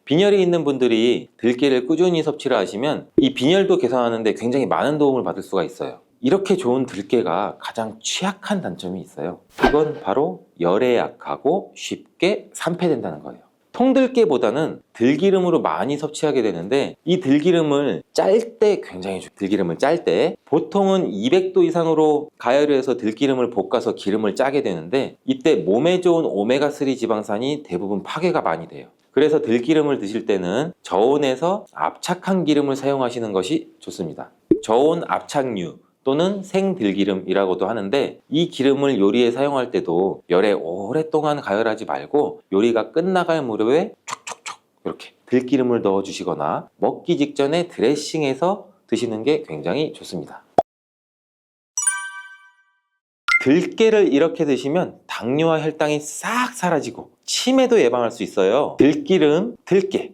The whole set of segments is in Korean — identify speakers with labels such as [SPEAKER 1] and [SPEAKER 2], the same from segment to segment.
[SPEAKER 1] 빈혈이 있는 분들이 들깨를 꾸준히 섭취를 하시면 이 빈혈도 개선하는데 굉장히 많은 도움을 받을 수가 있어요. 이렇게 좋은 들깨가 가장 취약한 단점이 있어요. 그건 바로 열에 약하고 쉽게 산패된다는 거예요. 통들깨보다는 들기름으로 많이 섭취하게 되는데, 이 들기름을 짤 때 굉장히 좋아요. 들기름을 짤 때 보통은 200도 이상으로 가열을 해서 들기름을 볶아서 기름을 짜게 되는데, 이때 몸에 좋은 오메가3 지방산이 대부분 파괴가 많이 돼요. 그래서 들기름을 드실 때는 저온에서 압착한 기름을 사용하시는 것이 좋습니다. 저온 압착유 또는 생들기름이라고도 하는데, 이 기름을 요리에 사용할 때도 열에 오랫동안 가열하지 말고 요리가 끝나갈 무렵에 촉촉촉 이렇게 들기름을 넣어 주시거나 먹기 직전에 드레싱해서 드시는 게 굉장히 좋습니다. 들깨를 이렇게 드시면 당뇨와 혈당이 싹 사라지고 치매도 예방할 수 있어요. 들기름, 들깨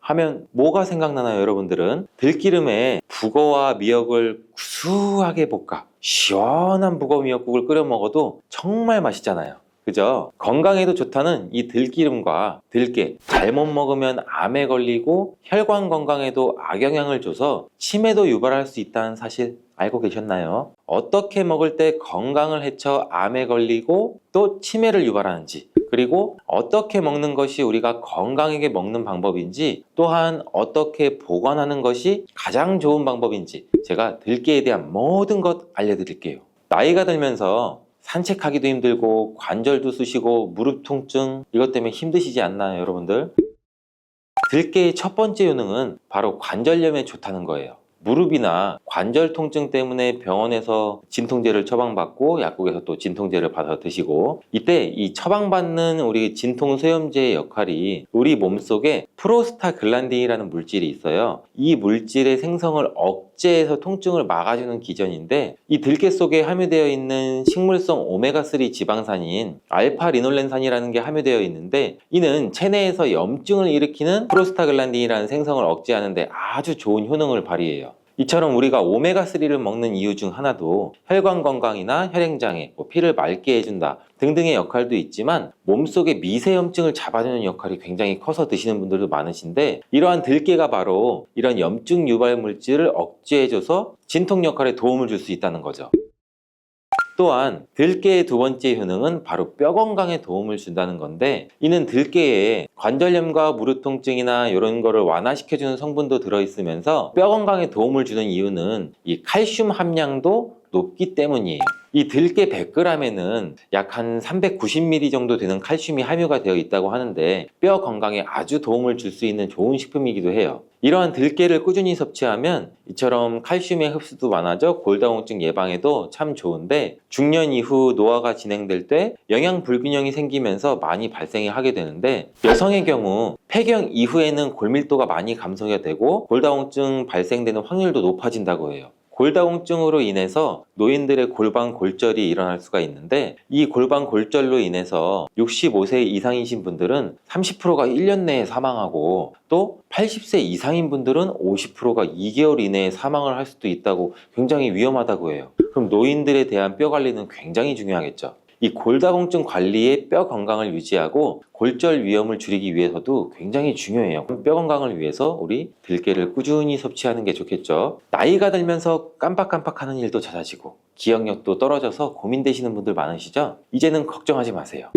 [SPEAKER 1] 하면 뭐가 생각나나요, 여러분들은? 들기름에 북어와 미역을 구수하게 볶아 시원한 북어 미역국을 끓여 먹어도 정말 맛있잖아요. 그죠? 건강에도 좋다는 이 들기름과 들깨, 잘못 먹으면 암에 걸리고 혈관 건강에도 악영향을 줘서 치매도 유발할 수 있다는 사실 알고 계셨나요? 어떻게 먹을 때 건강을 해쳐 암에 걸리고 또 치매를 유발하는지, 그리고 어떻게 먹는 것이 우리가 건강하게 먹는 방법인지, 또한 어떻게 보관하는 것이 가장 좋은 방법인지 제가 들깨에 대한 모든 것 알려드릴게요. 나이가 들면서 산책하기도 힘들고 관절도 쑤시고 무릎 통증, 이것 때문에 힘드시지 않나요, 여러분들? 들깨의 첫 번째 효능은 바로 관절염에 좋다는 거예요. 무릎이나 관절 통증 때문에 병원에서 진통제를 처방받고 약국에서 또 진통제를 받아 드시고, 이때 이 처방받는 우리 진통소염제의 역할이 우리 몸속에 프로스타글란딘이라는 물질이 있어요. 이 물질의 생성을 억제해서 통증을 막아주는 기전인데, 이 들깨 속에 함유되어 있는 식물성 오메가3 지방산인 알파리놀렌산이라는 게 함유되어 있는데, 이는 체내에서 염증을 일으키는 프로스타글란딘이라는 생성을 억제하는 데 아주 좋은 효능을 발휘해요. 이처럼 우리가 오메가3를 먹는 이유 중 하나도 혈관 건강이나 혈행장애, 피를 맑게 해준다 등등의 역할도 있지만, 몸속의 미세염증을 잡아주는 역할이 굉장히 커서 드시는 분들도 많으신데, 이러한 들깨가 바로 이런 염증 유발 물질을 억제해줘서 진통 역할에 도움을 줄 수 있다는 거죠. 또한 들깨의 두 번째 효능은 바로 뼈 건강에 도움을 준다는 건데, 이는 들깨에 관절염과 무릎 통증이나 이런 거를 완화시켜주는 성분도 들어있으면서 뼈 건강에 도움을 주는 이유는 이 칼슘 함량도 높기 때문이에요. 이 들깨 100g에는 약 한 390ml 정도 되는 칼슘이 함유가 되어 있다고 하는데, 뼈 건강에 아주 도움을 줄 수 있는 좋은 식품이기도 해요. 이러한 들깨를 꾸준히 섭취하면 이처럼 칼슘의 흡수도 많아져 골다공증 예방에도 참 좋은데, 중년 이후 노화가 진행될 때 영양 불균형이 생기면서 많이 발생이 하게 되는데, 여성의 경우 폐경 이후에는 골밀도가 많이 감소가 되고 골다공증 발생되는 확률도 높아진다고 해요. 골다공증으로 인해서 노인들의 골반 골절이 일어날 수가 있는데, 이 골반 골절로 인해서 65세 이상이신 분들은 30%가 1년 내에 사망하고, 또 80세 이상인 분들은 50%가 2개월 이내에 사망을 할 수도 있다고, 굉장히 위험하다고 해요. 그럼 노인들에 대한 뼈 관리는 굉장히 중요하겠죠. 이 골다공증 관리에 뼈 건강을 유지하고 골절 위험을 줄이기 위해서도 굉장히 중요해요. 뼈 건강을 위해서 우리 들깨를 꾸준히 섭취하는 게 좋겠죠. 나이가 들면서 깜빡깜빡하는 일도 잦아지고 기억력도 떨어져서 고민되시는 분들 많으시죠? 이제는 걱정하지 마세요.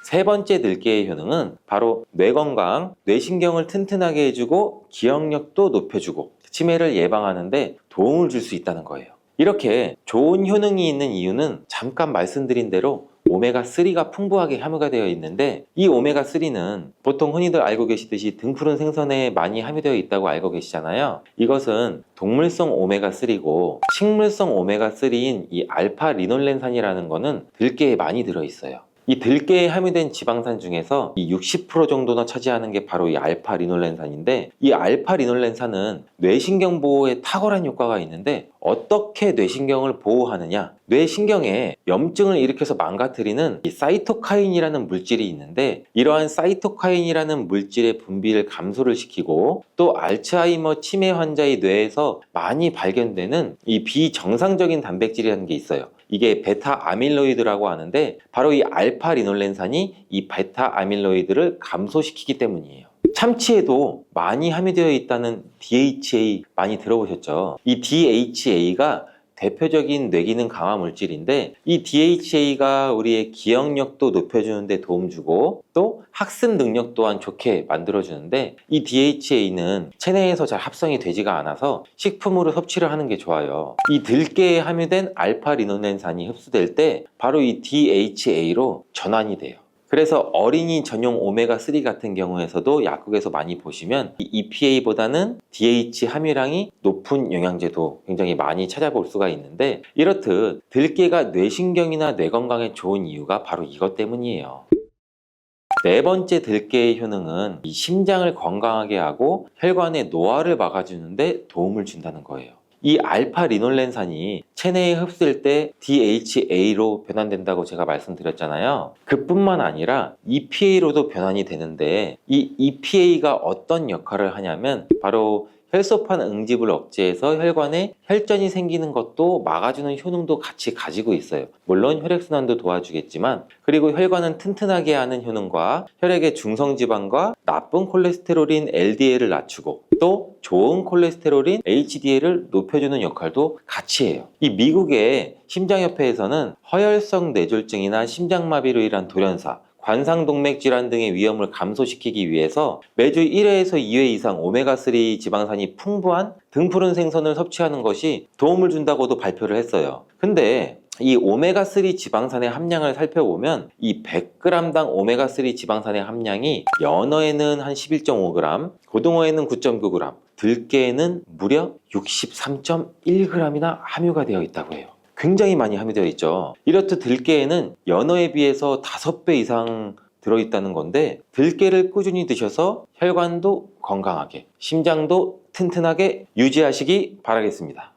[SPEAKER 1] 세 번째 들깨의 효능은 바로 뇌 건강, 뇌신경을 튼튼하게 해주고 기억력도 높여주고 치매를 예방하는 데 도움을 줄 수 있다는 거예요. 이렇게 좋은 효능이 있는 이유는 잠깐 말씀드린 대로 오메가3가 풍부하게 함유가 되어 있는데, 이 오메가3는 보통 흔히들 알고 계시듯이 등푸른 생선에 많이 함유되어 있다고 알고 계시잖아요. 이것은 동물성 오메가3고, 식물성 오메가3인 이 알파리놀렌산이라는 거는 들깨에 많이 들어있어요. 이 들깨에 함유된 지방산 중에서 이 60% 정도나 차지하는 게 바로 이 알파리놀렌산인데, 이 알파리놀렌산은 뇌신경 보호에 탁월한 효과가 있는데, 어떻게 뇌신경을 보호하느냐? 뇌신경에 염증을 일으켜서 망가뜨리는 이 사이토카인이라는 물질이 있는데, 이러한 사이토카인이라는 물질의 분비를 감소를 시키고, 또 알츠하이머 치매 환자의 뇌에서 많이 발견되는 이 비정상적인 단백질이라는 게 있어요. 이게 베타 아밀로이드라고 하는데, 바로 이 알파리놀렌산이 이 베타 아밀로이드를 감소시키기 때문이에요. 참치에도 많이 함유되어 있다는 DHA 많이 들어보셨죠? 이 DHA가 대표적인 뇌기능 강화 물질인데, 이 DHA가 우리의 기억력도 높여주는 데 도움 주고 또 학습 능력 또한 좋게 만들어주는데, 이 DHA는 체내에서 잘 합성이 되지가 않아서 식품으로 섭취를 하는 게 좋아요. 이 들깨에 함유된 알파리놀렌산이 흡수될 때 바로 이 DHA로 전환이 돼요. 그래서 어린이 전용 오메가3 같은 경우에서도 약국에서 많이 보시면 이 EPA보다는 DH 함유량이 높은 영양제도 굉장히 많이 찾아볼 수가 있는데, 이렇듯 들깨가 뇌신경이나 뇌 건강에 좋은 이유가 바로 이것 때문이에요. 네 번째 들깨의 효능은 이 심장을 건강하게 하고 혈관의 노화를 막아주는 데 도움을 준다는 거예요. 이 알파리놀렌산이 체내에 흡수될 때 DHA로 변환된다고 제가 말씀드렸잖아요. 그뿐만 아니라 EPA로도 변환이 되는데, 이 EPA가 어떤 역할을 하냐면 바로 혈소판 응집을 억제해서 혈관에 혈전이 생기는 것도 막아주는 효능도 같이 가지고 있어요. 물론 혈액순환도 도와주겠지만, 그리고 혈관은 튼튼하게 하는 효능과 혈액의 중성지방과 나쁜 콜레스테롤인 LDL을 낮추고 또 좋은 콜레스테롤인 HDL을 높여주는 역할도 같이 해요. 이 미국의 심장협회에서는 허혈성 뇌졸중이나 심장마비로 인한 돌연사, 관상동맥 질환 등의 위험을 감소시키기 위해서 매주 1회에서 2회 이상 오메가3 지방산이 풍부한 등푸른 생선을 섭취하는 것이 도움을 준다고도 발표를 했어요. 근데 이 오메가3 지방산의 함량을 살펴보면 이 100g당 오메가3 지방산의 함량이 연어에는 한 11.5g, 고등어에는 9.9g, 들깨에는 무려 63.1g이나 함유가 되어 있다고 해요. 굉장히 많이 함유되어 있죠. 이렇듯 들깨에는 연어에 비해서 5배 이상 들어있다는 건데, 들깨를 꾸준히 드셔서 혈관도 건강하게, 심장도 튼튼하게 유지하시기 바라겠습니다.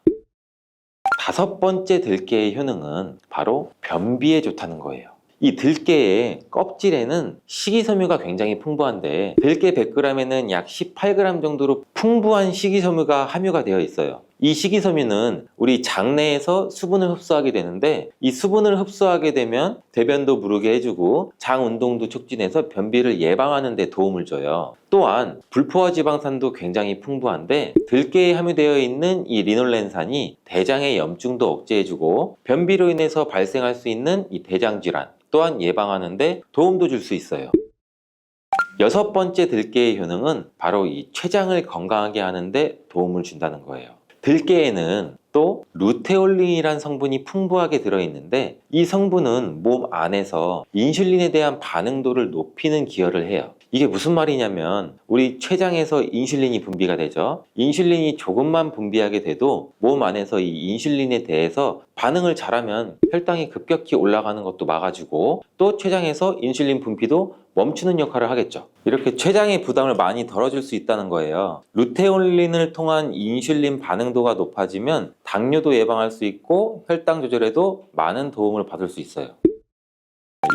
[SPEAKER 1] 다섯 번째 들깨의 효능은 바로 변비에 좋다는 거예요. 이 들깨의 껍질에는 식이섬유가 굉장히 풍부한데, 들깨 100g에는 약 18g 정도로 풍부한 식이섬유가 함유가 되어 있어요. 이 식이섬유는 우리 장내에서 수분을 흡수하게 되는데, 이 수분을 흡수하게 되면 대변도 무르게 해주고 장 운동도 촉진해서 변비를 예방하는 데 도움을 줘요. 또한 불포화 지방산도 굉장히 풍부한데, 들깨에 함유되어 있는 이 리놀렌산이 대장의 염증도 억제해주고 변비로 인해서 발생할 수 있는 이 대장 질환 또한 예방하는 데 도움도 줄 수 있어요. 여섯 번째 들깨의 효능은 바로 이 췌장을 건강하게 하는 데 도움을 준다는 거예요. 들깨에는 또 루테올린이란 성분이 풍부하게 들어있는데, 이 성분은 몸 안에서 인슐린에 대한 반응도를 높이는 기여를 해요. 이게 무슨 말이냐면, 우리 췌장에서 인슐린이 분비가 되죠. 인슐린이 조금만 분비하게 돼도 몸 안에서 이 인슐린에 대해서 반응을 잘하면 혈당이 급격히 올라가는 것도 막아주고, 또 췌장에서 인슐린 분비도 멈추는 역할을 하겠죠. 이렇게 췌장의 부담을 많이 덜어줄 수 있다는 거예요. 루테올린을 통한 인슐린 반응도가 높아지면 당뇨도 예방할 수 있고 혈당 조절에도 많은 도움을 받을 수 있어요.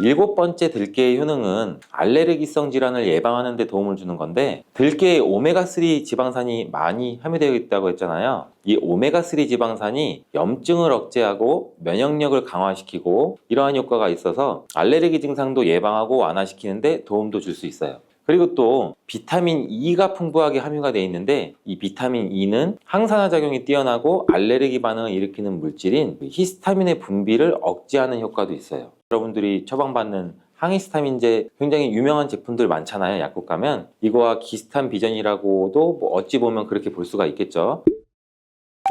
[SPEAKER 1] 일곱 번째 들깨의 효능은 알레르기성 질환을 예방하는 데 도움을 주는 건데, 들깨에 오메가3 지방산이 많이 함유되어 있다고 했잖아요. 이 오메가3 지방산이 염증을 억제하고 면역력을 강화시키고 이러한 효과가 있어서 알레르기 증상도 예방하고 완화시키는 데 도움도 줄 수 있어요. 그리고 또 비타민 E가 풍부하게 함유가 되어 있는데, 이 비타민 E는 항산화 작용이 뛰어나고 알레르기 반응을 일으키는 물질인 히스타민의 분비를 억제하는 효과도 있어요. 여러분들이 처방받는 항히스타민제 굉장히 유명한 제품들 많잖아요. 약국 가면 이거와 비슷한 비전이라고도 어찌 보면 그렇게 볼 수가 있겠죠.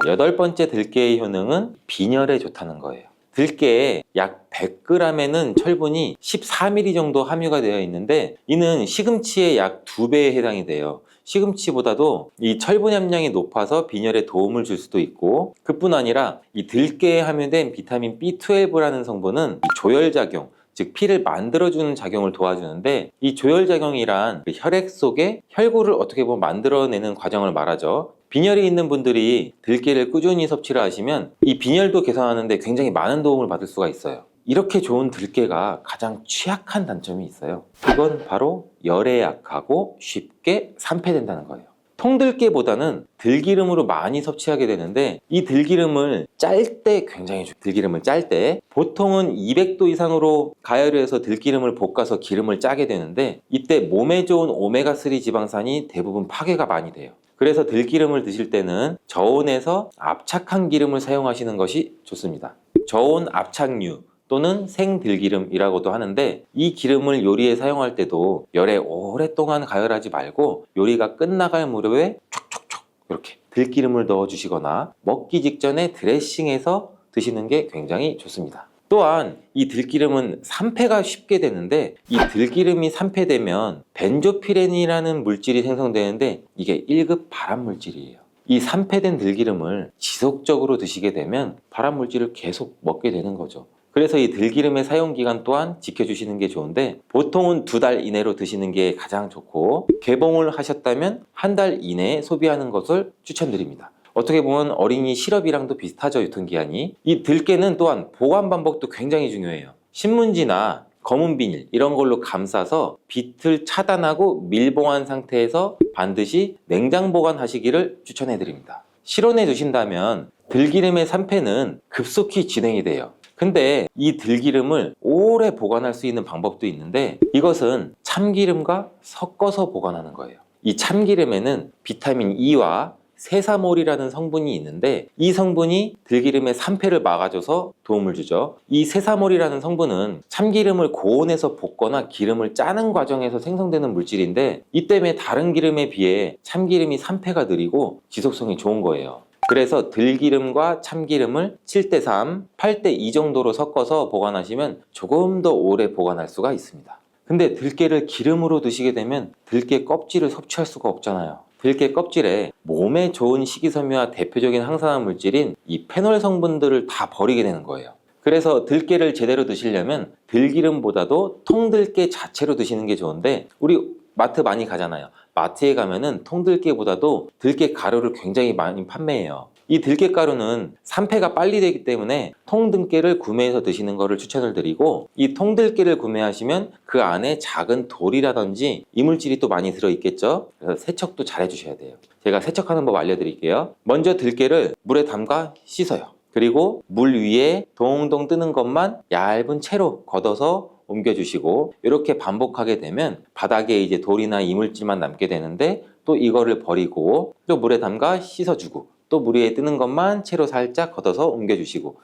[SPEAKER 1] 여덟 번째 들깨의 효능은 빈혈에 좋다는 거예요. 들깨에 약 100g에는 철분이 14mg 정도 함유가 되어 있는데, 이는 시금치의 약 2배에 해당이 돼요. 시금치보다도 이 철분 함량이 높아서 빈혈에 도움을 줄 수도 있고, 그뿐 아니라 이 들깨에 함유된 비타민 B12라는 성분은 이 조혈작용, 즉 피를 만들어주는 작용을 도와주는데, 이 조혈작용이란 혈액 속에 혈구를 어떻게 보면 만들어내는 과정을 말하죠. 빈혈이 있는 분들이 들깨를 꾸준히 섭취를 하시면 이 빈혈도 개선하는 데 굉장히 많은 도움을 받을 수가 있어요. 이렇게 좋은 들깨가 가장 취약한 단점이 있어요. 그건 바로 열에 약하고 쉽게 산패된다는 거예요. 통들깨보다는 들기름으로 많이 섭취하게 되는데, 이 들기름을 짤 때 굉장히 좋아요. 들기름을 짤 때 보통은 200도 이상으로 가열을 해서 들기름을 볶아서 기름을 짜게 되는데, 이때 몸에 좋은 오메가3 지방산이 대부분 파괴가 많이 돼요. 그래서 들기름을 드실 때는 저온에서 압착한 기름을 사용하시는 것이 좋습니다. 저온 압착류 또는 생들기름이라고도 하는데, 이 기름을 요리에 사용할 때도 열에 오랫동안 가열하지 말고 요리가 끝나갈 무렵에 촉촉촉 이렇게 들기름을 넣어 주시거나 먹기 직전에 드레싱해서 드시는 게 굉장히 좋습니다. 또한 이 들기름은 산패가 쉽게 되는데, 이 들기름이 산패되면 벤조피렌이라는 물질이 생성되는데, 이게 1급 발암 물질이에요. 이 산패된 들기름을 지속적으로 드시게 되면 발암 물질을 계속 먹게 되는 거죠. 그래서 이 들기름의 사용 기간 또한 지켜주시는 게 좋은데, 보통은 2달 이내로 드시는 게 가장 좋고, 개봉을 하셨다면 1달 이내에 소비하는 것을 추천드립니다. 어떻게 보면 어린이 시럽이랑도 비슷하죠, 유통기한이. 이 들깨는 또한 보관 방법도 굉장히 중요해요. 신문지나 검은 비닐 이런 걸로 감싸서 빛을 차단하고 밀봉한 상태에서 반드시 냉장 보관하시기를 추천해 드립니다. 실온에 두신다면 들기름의 산패는 급속히 진행이 돼요. 근데 이 들기름을 오래 보관할 수 있는 방법도 있는데, 이것은 참기름과 섞어서 보관하는 거예요. 이 참기름에는 비타민 E와 세사몰이라는 성분이 있는데, 이 성분이 들기름의 산패를 막아줘서 도움을 주죠. 이 세사몰이라는 성분은 참기름을 고온에서 볶거나 기름을 짜는 과정에서 생성되는 물질인데, 이 때문에 다른 기름에 비해 참기름이 산패가 느리고 지속성이 좋은 거예요. 그래서 들기름과 참기름을 7:3, 8:2 정도로 섞어서 보관하시면 조금 더 오래 보관할 수가 있습니다. 근데 들깨를 기름으로 드시게 되면 들깨 껍질을 섭취할 수가 없잖아요. 들깨 껍질에 몸에 좋은 식이섬유와 대표적인 항산화 물질인 이 페놀 성분들을 다 버리게 되는 거예요. 그래서 들깨를 제대로 드시려면 들기름보다도 통들깨 자체로 드시는 게 좋은데, 우리 마트 많이 가잖아요. 마트에 가면은 통들깨보다도 들깨 가루를 굉장히 많이 판매해요. 이 들깨 가루는 산패가 빨리 되기 때문에 통들깨를 구매해서 드시는 것을 추천을 드리고, 이 통들깨를 구매하시면 그 안에 작은 돌이라든지 이물질이 또 많이 들어있겠죠. 그래서 세척도 잘 해주셔야 돼요. 제가 세척하는 법 알려드릴게요. 먼저 들깨를 물에 담가 씻어요. 그리고 물 위에 동동 뜨는 것만 얇은 채로 걷어서 옮겨주시고, 이렇게 반복하게 되면 바닥에 이제 돌이나 이물질만 남게 되는데, 또 이거를 버리고 또 물에 담가 씻어주고, 또 물 위에 뜨는 것만 채로 살짝 걷어서 옮겨주시고,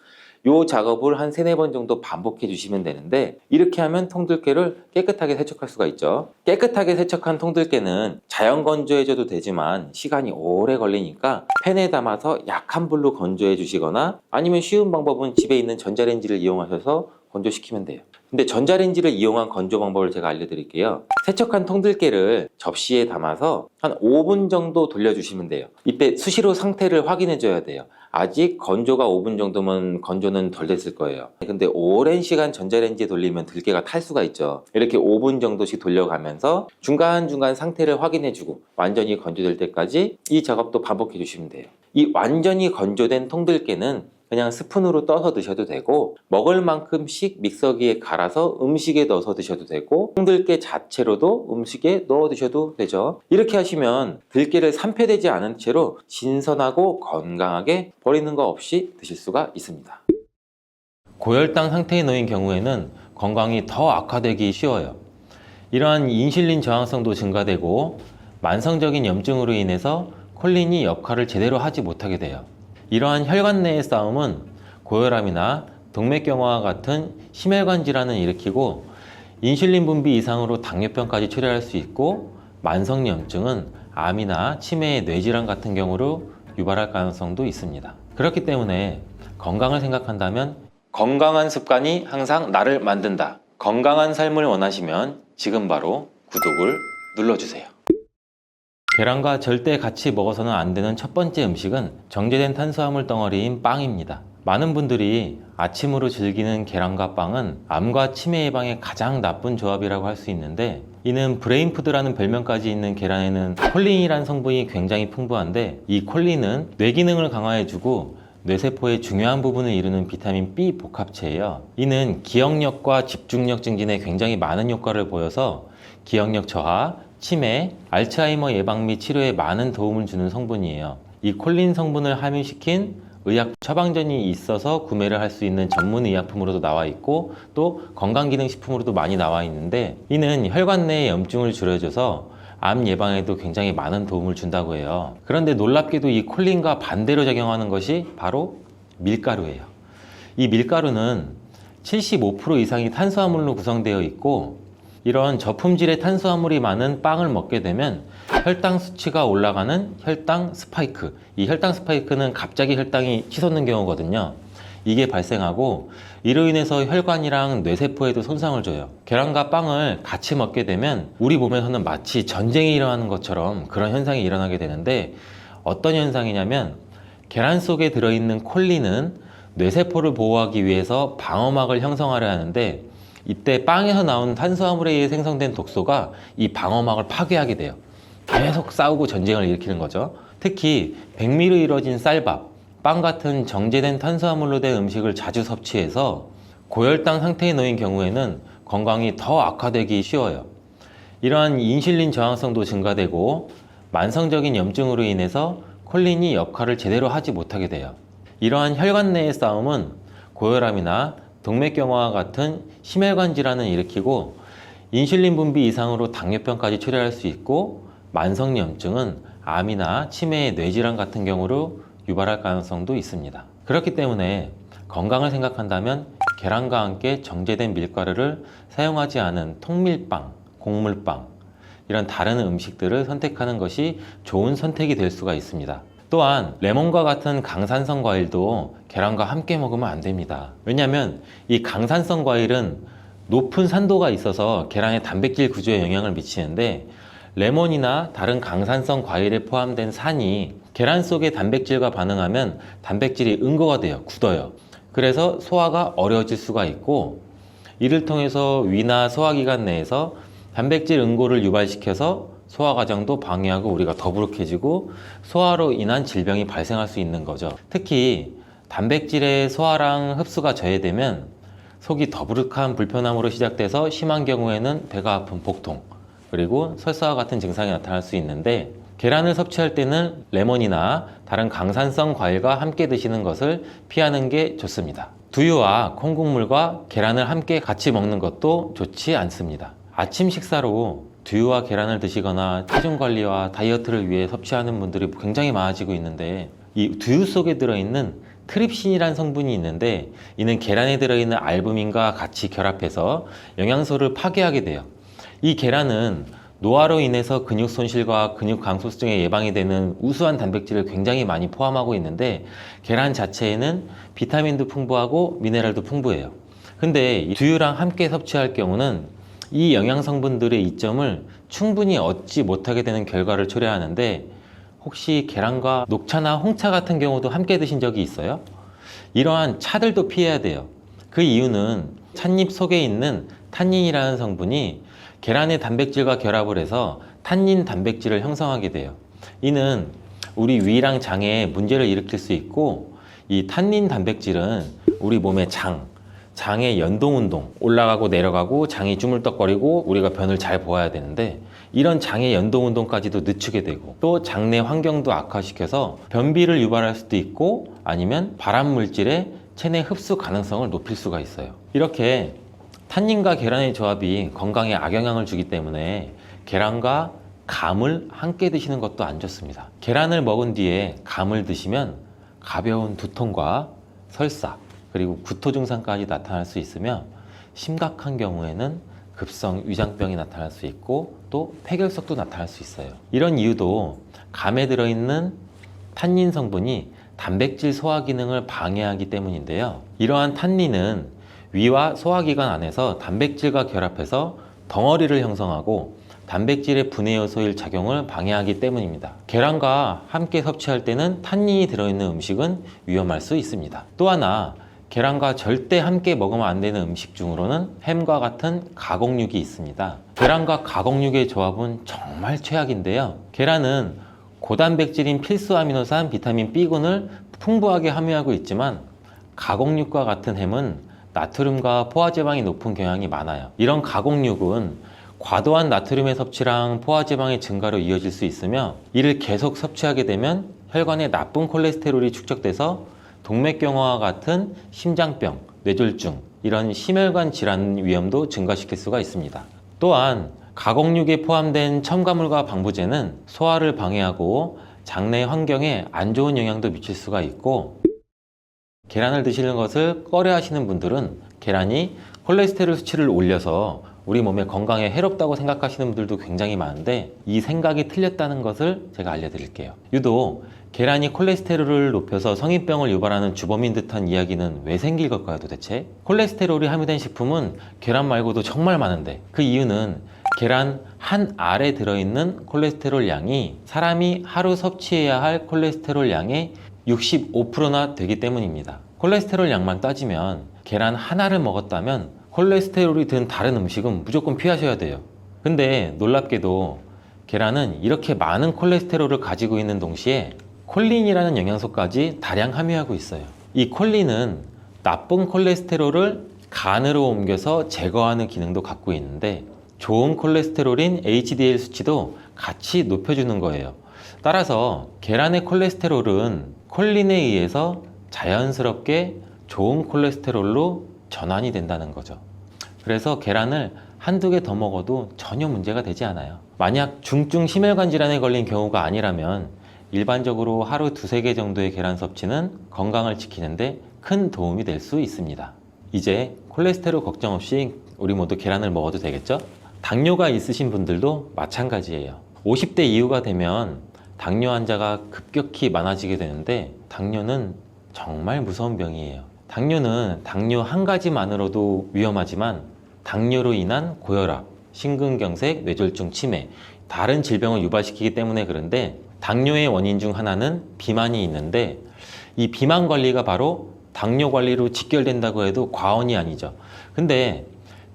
[SPEAKER 1] 이 작업을 한 3-4번 정도 반복해 주시면 되는데, 이렇게 하면 통들깨를 깨끗하게 세척할 수가 있죠. 깨끗하게 세척한 통들깨는 자연 건조해줘도 되지만 시간이 오래 걸리니까 팬에 담아서 약한 불로 건조해 주시거나, 아니면 쉬운 방법은 집에 있는 전자레인지를 이용하셔서 건조시키면 돼요. 근데 전자레인지를 이용한 건조 방법을 제가 알려드릴게요. 세척한 통들깨를 접시에 담아서 한 5분 정도 돌려주시면 돼요. 이때 수시로 상태를 확인해 줘야 돼요. 아직 건조가 5분 정도면 건조는 덜 됐을 거예요. 근데 오랜 시간 전자레인지에 돌리면 들깨가 탈 수가 있죠. 이렇게 5분 정도씩 돌려가면서 중간중간 상태를 확인해 주고 완전히 건조될 때까지 이 작업도 반복해 주시면 돼요. 이 완전히 건조된 통들깨는 그냥 스푼으로 떠서 드셔도 되고, 먹을 만큼씩 믹서기에 갈아서 음식에 넣어서 드셔도 되고, 통들깨 자체로도 음식에 넣어 드셔도 되죠. 이렇게 하시면 들깨를 산패되지 않은 채로 신선하고 건강하게 버리는 거 없이 드실 수가 있습니다. 고혈당 상태에 놓인 경우에는 건강이 더 악화되기 쉬워요. 이러한 인슐린 저항성도 증가되고, 만성적인 염증으로 인해서 콜린이 역할을 제대로 하지 못하게 돼요. 이러한 혈관 내의 싸움은 고혈압이나 동맥경화와 같은 심혈관 질환을 일으키고, 인슐린 분비 이상으로 당뇨병까지 초래할 수 있고, 만성염증은 암이나 치매의 뇌질환 같은 경우로 유발할 가능성도 있습니다. 그렇기 때문에 건강을 생각한다면 건강한 습관이 항상 나를 만든다. 건강한 삶을 원하시면 지금 바로 구독을 눌러주세요. 계란과 절대 같이 먹어서는 안 되는 첫 번째 음식은 정제된 탄수화물 덩어리인 빵입니다. 많은 분들이 아침으로 즐기는 계란과 빵은 암과 치매 예방에 가장 나쁜 조합이라고 할 수 있는데, 이는 브레인푸드라는 별명까지 있는 계란에는 콜린이라는 성분이 굉장히 풍부한데, 이 콜린은 뇌 기능을 강화해주고 뇌세포의 중요한 부분을 이루는 비타민 B 복합체예요. 이는 기억력과 집중력 증진에 굉장히 많은 효과를 보여서 기억력 저하, 치매, 알츠하이머 예방 및 치료에 많은 도움을 주는 성분이에요. 이 콜린 성분을 함유시킨 의약 처방전이 있어서 구매를 할 수 있는 전문 의약품으로도 나와 있고 또 건강기능식품으로도 많이 나와 있는데, 이는 혈관 내의 염증을 줄여줘서 암 예방에도 굉장히 많은 도움을 준다고 해요. 그런데 놀랍게도 이 콜린과 반대로 작용하는 것이 바로 밀가루예요. 이 밀가루는 75% 이상이 탄수화물로 구성되어 있고, 이런 저품질의 탄수화물이 많은 빵을 먹게 되면 혈당 수치가 올라가는 혈당 스파이크, 이 혈당 스파이크는 갑자기 혈당이 치솟는 경우거든요. 이게 발생하고 이로 인해서 혈관이랑 뇌세포에도 손상을 줘요. 계란과 빵을 같이 먹게 되면 우리 몸에서는 마치 전쟁이 일어나는 것처럼 그런 현상이 일어나게 되는데, 어떤 현상이냐면 계란 속에 들어있는 콜린은 뇌세포를 보호하기 위해서 방어막을 형성하려 하는데, 이때 빵에서 나온 탄수화물에 의해 생성된 독소가 이 방어막을 파괴하게 돼요. 계속 싸우고 전쟁을 일으키는 거죠. 특히 백미로 이루어진 쌀밥, 빵 같은 정제된 탄수화물로 된 음식을 자주 섭취해서 고혈당 상태에 놓인 경우에는 건강이 더 악화되기 쉬워요. 이러한 인슐린 저항성도 증가되고 만성적인 염증으로 인해서 콜린이 역할을 제대로 하지 못하게 돼요. 이러한 혈관 내의 싸움은 고혈압이나 동맥경화와 같은 심혈관 질환을 일으키고 인슐린 분비 이상으로 당뇨병까지 초래할 수 있고, 만성염증은 암이나 치매의 뇌질환 같은 경우로 유발할 가능성도 있습니다. 그렇기 때문에 건강을 생각한다면 계란과 함께 정제된 밀가루를 사용하지 않은 통밀빵, 곡물빵, 이런 다른 음식들을 선택하는 것이 좋은 선택이 될 수가 있습니다. 또한 레몬과 같은 강산성 과일도 계란과 함께 먹으면 안 됩니다. 왜냐하면 이 강산성 과일은 높은 산도가 있어서 계란의 단백질 구조에 영향을 미치는데, 레몬이나 다른 강산성 과일에 포함된 산이 계란 속의 단백질과 반응하면 단백질이 응고가 돼요. 굳어요. 그래서 소화가 어려워질 수가 있고, 이를 통해서 위나 소화기관 내에서 단백질 응고를 유발시켜서 소화 과정도 방해하고 우리가 더부룩해지고 소화로 인한 질병이 발생할 수 있는 거죠. 특히 단백질의 소화랑 흡수가 저해되면 속이 더부룩한 불편함으로 시작돼서 심한 경우에는 배가 아픈 복통, 그리고 설사와 같은 증상이 나타날 수 있는데, 계란을 섭취할 때는 레몬이나 다른 강산성 과일과 함께 드시는 것을 피하는 게 좋습니다. 두유와 콩국물과 계란을 함께 같이 먹는 것도 좋지 않습니다. 아침 식사로 두유와 계란을 드시거나 체중 관리와 다이어트를 위해 섭취하는 분들이 굉장히 많아지고 있는데, 이 두유 속에 들어있는 트립신이라는 성분이 있는데, 이는 계란에 들어있는 알부민과 같이 결합해서 영양소를 파괴하게 돼요. 이 계란은 노화로 인해서 근육 손실과 근육 감소증에 예방이 되는 우수한 단백질을 굉장히 많이 포함하고 있는데, 계란 자체에는 비타민도 풍부하고 미네랄도 풍부해요. 근데 이 두유랑 함께 섭취할 경우는 이 영양 성분들의 이점을 충분히 얻지 못하게 되는 결과를 초래하는데, 혹시 계란과 녹차나 홍차 같은 경우도 함께 드신 적이 있어요? 이러한 차들도 피해야 돼요. 그 이유는 찻잎 속에 있는 탄닌이라는 성분이 계란의 단백질과 결합을 해서 탄닌 단백질을 형성하게 돼요. 이는 우리 위랑 장에 문제를 일으킬 수 있고, 이 탄닌 단백질은 우리 몸의 장의 연동운동, 올라가고 내려가고 장이 주물떡거리고 우리가 변을 잘 보아야 되는데, 이런 장의 연동운동까지도 늦추게 되고, 또 장내 환경도 악화시켜서 변비를 유발할 수도 있고, 아니면 발암물질의 체내 흡수 가능성을 높일 수가 있어요. 이렇게 탄닌과 계란의 조합이 건강에 악영향을 주기 때문에 계란과 감을 함께 드시는 것도 안 좋습니다. 계란을 먹은 뒤에 감을 드시면 가벼운 두통과 설사, 그리고 구토 증상까지 나타날 수 있으며, 심각한 경우에는 급성 위장병이 나타날 수 있고 또 폐결석도 나타날 수 있어요. 이런 이유도 감에 들어있는 탄닌 성분이 단백질 소화 기능을 방해하기 때문인데요. 이러한 탄닌은 위와 소화기관 안에서 단백질과 결합해서 덩어리를 형성하고 단백질의 분해 요소일 작용을 방해하기 때문입니다. 계란과 함께 섭취할 때는 탄닌이 들어있는 음식은 위험할 수 있습니다. 또 하나, 계란과 절대 함께 먹으면 안 되는 음식 중으로는 햄과 같은 가공육이 있습니다. 계란과 가공육의 조합은 정말 최악인데요. 계란은 고단백질인 필수 아미노산 비타민 B군을 풍부하게 함유하고 있지만, 가공육과 같은 햄은 나트륨과 포화지방이 높은 경향이 많아요. 이런 가공육은 과도한 나트륨의 섭취랑 포화지방의 증가로 이어질 수 있으며, 이를 계속 섭취하게 되면 혈관에 나쁜 콜레스테롤이 축적돼서 동맥경화와 같은 심장병, 뇌졸중, 이런 심혈관 질환 위험도 증가시킬 수가 있습니다. 또한 가공육에 포함된 첨가물과 방부제는 소화를 방해하고 장내 환경에 안 좋은 영향도 미칠 수가 있고, 계란을 드시는 것을 꺼려 하시는 분들은 계란이 콜레스테롤 수치를 올려서 우리 몸에 건강에 해롭다고 생각하시는 분들도 굉장히 많은데, 이 생각이 틀렸다는 것을 제가 알려드릴게요. 유독 계란이 콜레스테롤을 높여서 성인병을 유발하는 주범인 듯한 이야기는 왜 생길 걸까요, 도대체? 콜레스테롤이 함유된 식품은 계란 말고도 정말 많은데, 그 이유는 계란 한 알에 들어있는 콜레스테롤 양이 사람이 하루 섭취해야 할 콜레스테롤 양의 65%나 되기 때문입니다. 콜레스테롤 양만 따지면 계란 하나를 먹었다면 콜레스테롤이 든 다른 음식은 무조건 피하셔야 돼요. 근데 놀랍게도 계란은 이렇게 많은 콜레스테롤을 가지고 있는 동시에 콜린이라는 영양소까지 다량 함유하고 있어요. 이 콜린은 나쁜 콜레스테롤을 간으로 옮겨서 제거하는 기능도 갖고 있는데, 좋은 콜레스테롤인 HDL 수치도 같이 높여주는 거예요. 따라서 계란의 콜레스테롤은 콜린에 의해서 자연스럽게 좋은 콜레스테롤로 전환이 된다는 거죠. 그래서 계란을 한두 개 더 먹어도 전혀 문제가 되지 않아요. 만약 중증 심혈관 질환에 걸린 경우가 아니라면 일반적으로 하루 두세 개 정도의 계란 섭취는 건강을 지키는데 큰 도움이 될 수 있습니다. 이제 콜레스테롤 걱정 없이 우리 모두 계란을 먹어도 되겠죠? 당뇨가 있으신 분들도 마찬가지예요. 50대 이후가 되면 당뇨 환자가 급격히 많아지게 되는데, 당뇨는 정말 무서운 병이에요. 당뇨는 당뇨 한 가지만으로도 위험하지만 당뇨로 인한 고혈압, 심근경색, 뇌졸중, 치매, 다른 질병을 유발시키기 때문에 그런데, 당뇨의 원인 중 하나는 비만이 있는데, 이 비만 관리가 바로 당뇨 관리로 직결된다고 해도 과언이 아니죠. 근데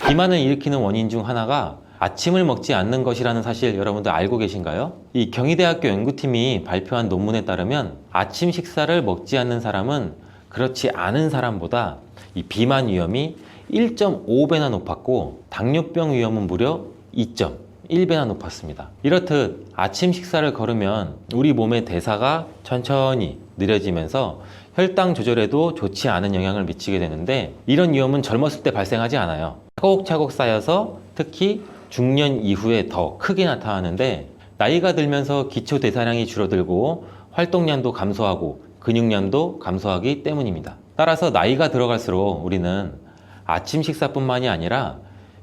[SPEAKER 1] 비만을 일으키는 원인 중 하나가 아침을 먹지 않는 것이라는 사실 여러분들 알고 계신가요? 이 경희대학교 연구팀이 발표한 논문에 따르면 아침 식사를 먹지 않는 사람은 그렇지 않은 사람보다 이 비만 위험이 1.5배나 높았고, 당뇨병 위험은 무려 2.1배나 높았습니다. 이렇듯 아침 식사를 거르면 우리 몸의 대사가 천천히 느려지면서 혈당 조절에도 좋지 않은 영향을 미치게 되는데, 이런 위험은 젊었을 때 발생하지 않아요. 차곡차곡 쌓여서 특히 중년 이후에 더 크게 나타나는데, 나이가 들면서 기초 대사량이 줄어들고 활동량도 감소하고 근육량도 감소하기 때문입니다. 따라서 나이가 들어갈수록 우리는 아침 식사뿐만이 아니라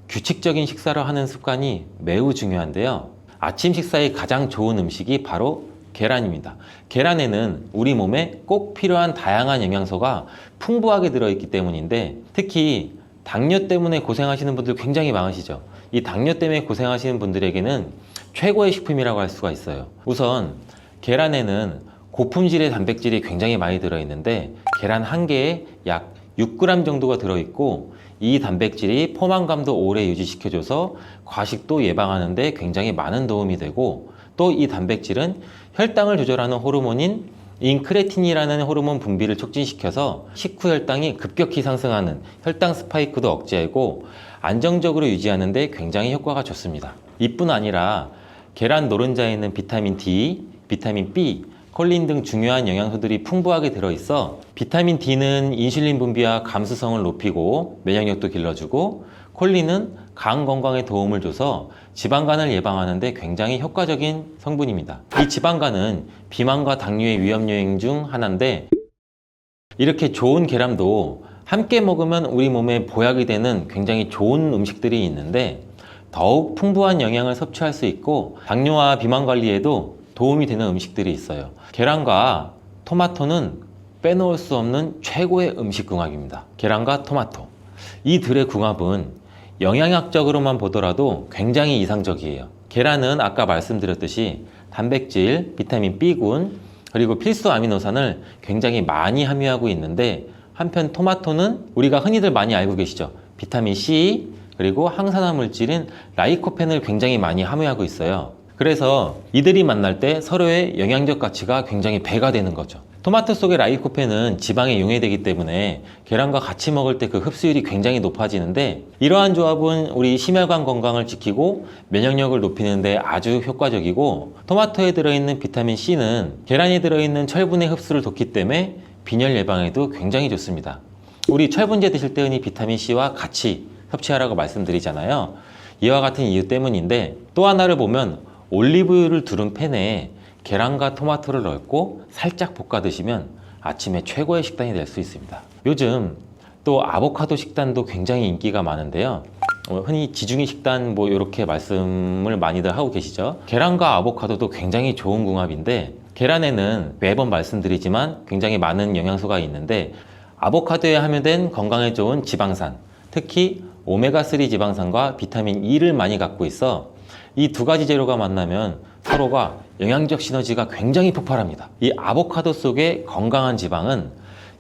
[SPEAKER 1] 규칙적인 식사를 하는 습관이 매우 중요한데요. 아침 식사에 가장 좋은 음식이 바로 계란입니다. 계란에는 우리 몸에 꼭 필요한 다양한 영양소가 풍부하게 들어있기 때문인데, 특히 당뇨 때문에 고생하시는 분들 굉장히 많으시죠. 이 당뇨 때문에 고생하시는 분들에게는 최고의 식품이라고 할 수가 있어요. 우선 계란에는 고품질의 단백질이 굉장히 많이 들어있는데, 계란 한 개에 약 6g 정도가 들어있고, 이 단백질이 포만감도 오래 유지시켜줘서 과식도 예방하는 데 굉장히 많은 도움이 되고, 또 이 단백질은 혈당을 조절하는 호르몬인 인크레틴이라는 호르몬 분비를 촉진시켜서 식후 혈당이 급격히 상승하는 혈당 스파이크도 억제하고 안정적으로 유지하는 데 굉장히 효과가 좋습니다. 이뿐 아니라 계란 노른자에는 비타민 D, 비타민 B, 콜린 등 중요한 영양소들이 풍부하게 들어있어 비타민 D는 인슐린 분비와 감수성을 높이고 면역력도 길러주고, 콜린은 간 건강에 도움을 줘서 지방간을 예방하는 데 굉장히 효과적인 성분입니다. 이 지방간은 비만과 당뇨의 위험 요인 중 하나인데, 이렇게 좋은 계란도 함께 먹으면 우리 몸에 보약이 되는 굉장히 좋은 음식들이 있는데, 더욱 풍부한 영양을 섭취할 수 있고 당뇨와 비만 관리에도 도움이 되는 음식들이 있어요. 계란과 토마토는 빼놓을 수 없는 최고의 음식 궁합입니다. 계란과 토마토, 이 둘의 궁합은 영양학적으로만 보더라도 굉장히 이상적이에요. 계란은 아까 말씀드렸듯이 단백질, 비타민 B군, 그리고 필수 아미노산을 굉장히 많이 함유하고 있는데, 한편 토마토는 우리가 흔히들 많이 알고 계시죠. 비타민 C, 그리고 항산화 물질인 라이코펜을 굉장히 많이 함유하고 있어요. 그래서 이들이 만날 때 서로의 영양적 가치가 굉장히 배가 되는 거죠. 토마토 속의 라이코펜은 지방에 용해되기 때문에 계란과 같이 먹을 때 그 흡수율이 굉장히 높아지는데, 이러한 조합은 우리 심혈관 건강을 지키고 면역력을 높이는 데 아주 효과적이고, 토마토에 들어있는 비타민 C는 계란에 들어있는 철분의 흡수를 돕기 때문에 빈혈 예방에도 굉장히 좋습니다. 우리 철분제 드실 때 흔히 비타민 C와 같이 섭취하라고 말씀드리잖아요. 이와 같은 이유 때문인데, 또 하나를 보면 올리브유를 두른 팬에 계란과 토마토를 넣고 살짝 볶아 드시면 아침에 최고의 식단이 될 수 있습니다. 요즘 또 아보카도 식단도 굉장히 인기가 많은데요. 흔히 지중해 식단 뭐 이렇게 말씀을 많이들 하고 계시죠. 계란과 아보카도도 굉장히 좋은 궁합인데, 계란에는 매번 말씀드리지만 굉장히 많은 영양소가 있는데, 아보카도에 함유된 건강에 좋은 지방산, 특히 오메가3 지방산과 비타민 E를 많이 갖고 있어 이 두 가지 재료가 만나면 서로가 영양적 시너지가 굉장히 폭발합니다. 이 아보카도 속의 건강한 지방은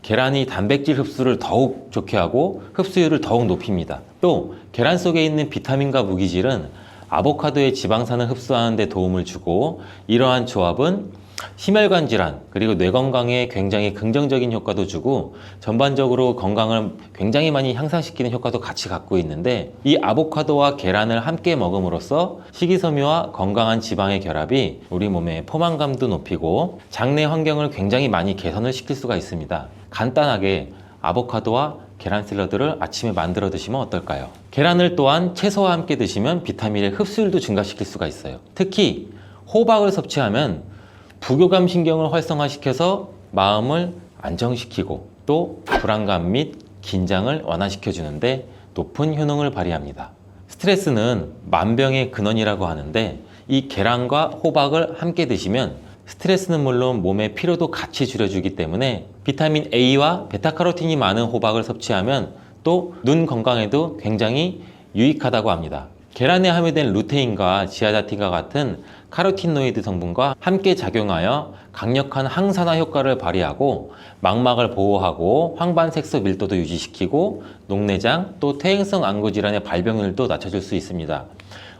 [SPEAKER 1] 계란이 단백질 흡수를 더욱 좋게 하고 흡수율을 더욱 높입니다. 또 계란 속에 있는 비타민과 무기질은 아보카도의 지방산을 흡수하는 데 도움을 주고, 이러한 조합은 심혈관 질환 그리고 뇌 건강에 굉장히 긍정적인 효과도 주고 전반적으로 건강을 굉장히 많이 향상시키는 효과도 같이 갖고 있는데, 이 아보카도와 계란을 함께 먹음으로써 식이섬유와 건강한 지방의 결합이 우리 몸의 포만감도 높이고 장내 환경을 굉장히 많이 개선을 시킬 수가 있습니다. 간단하게 아보카도와 계란 샐러드를 아침에 만들어 드시면 어떨까요? 계란을 또한 채소와 함께 드시면 비타민의 흡수율도 증가시킬 수가 있어요. 특히 호박을 섭취하면 부교감 신경을 활성화시켜서 마음을 안정시키고 또 불안감 및 긴장을 완화시켜 주는데 높은 효능을 발휘합니다. 스트레스는 만병의 근원이라고 하는데, 이 계란과 호박을 함께 드시면 스트레스는 물론 몸의 피로도 같이 줄여주기 때문에 비타민 A와 베타카로틴이 많은 호박을 섭취하면 또 눈 건강에도 굉장히 유익하다고 합니다. 계란에 함유된 루테인과 지아자틴과 같은 카로티노이드 성분과 함께 작용하여 강력한 항산화 효과를 발휘하고 망막을 보호하고 황반색소 밀도도 유지시키고 녹내장 또 퇴행성 안구 질환의 발병률도 낮춰줄 수 있습니다.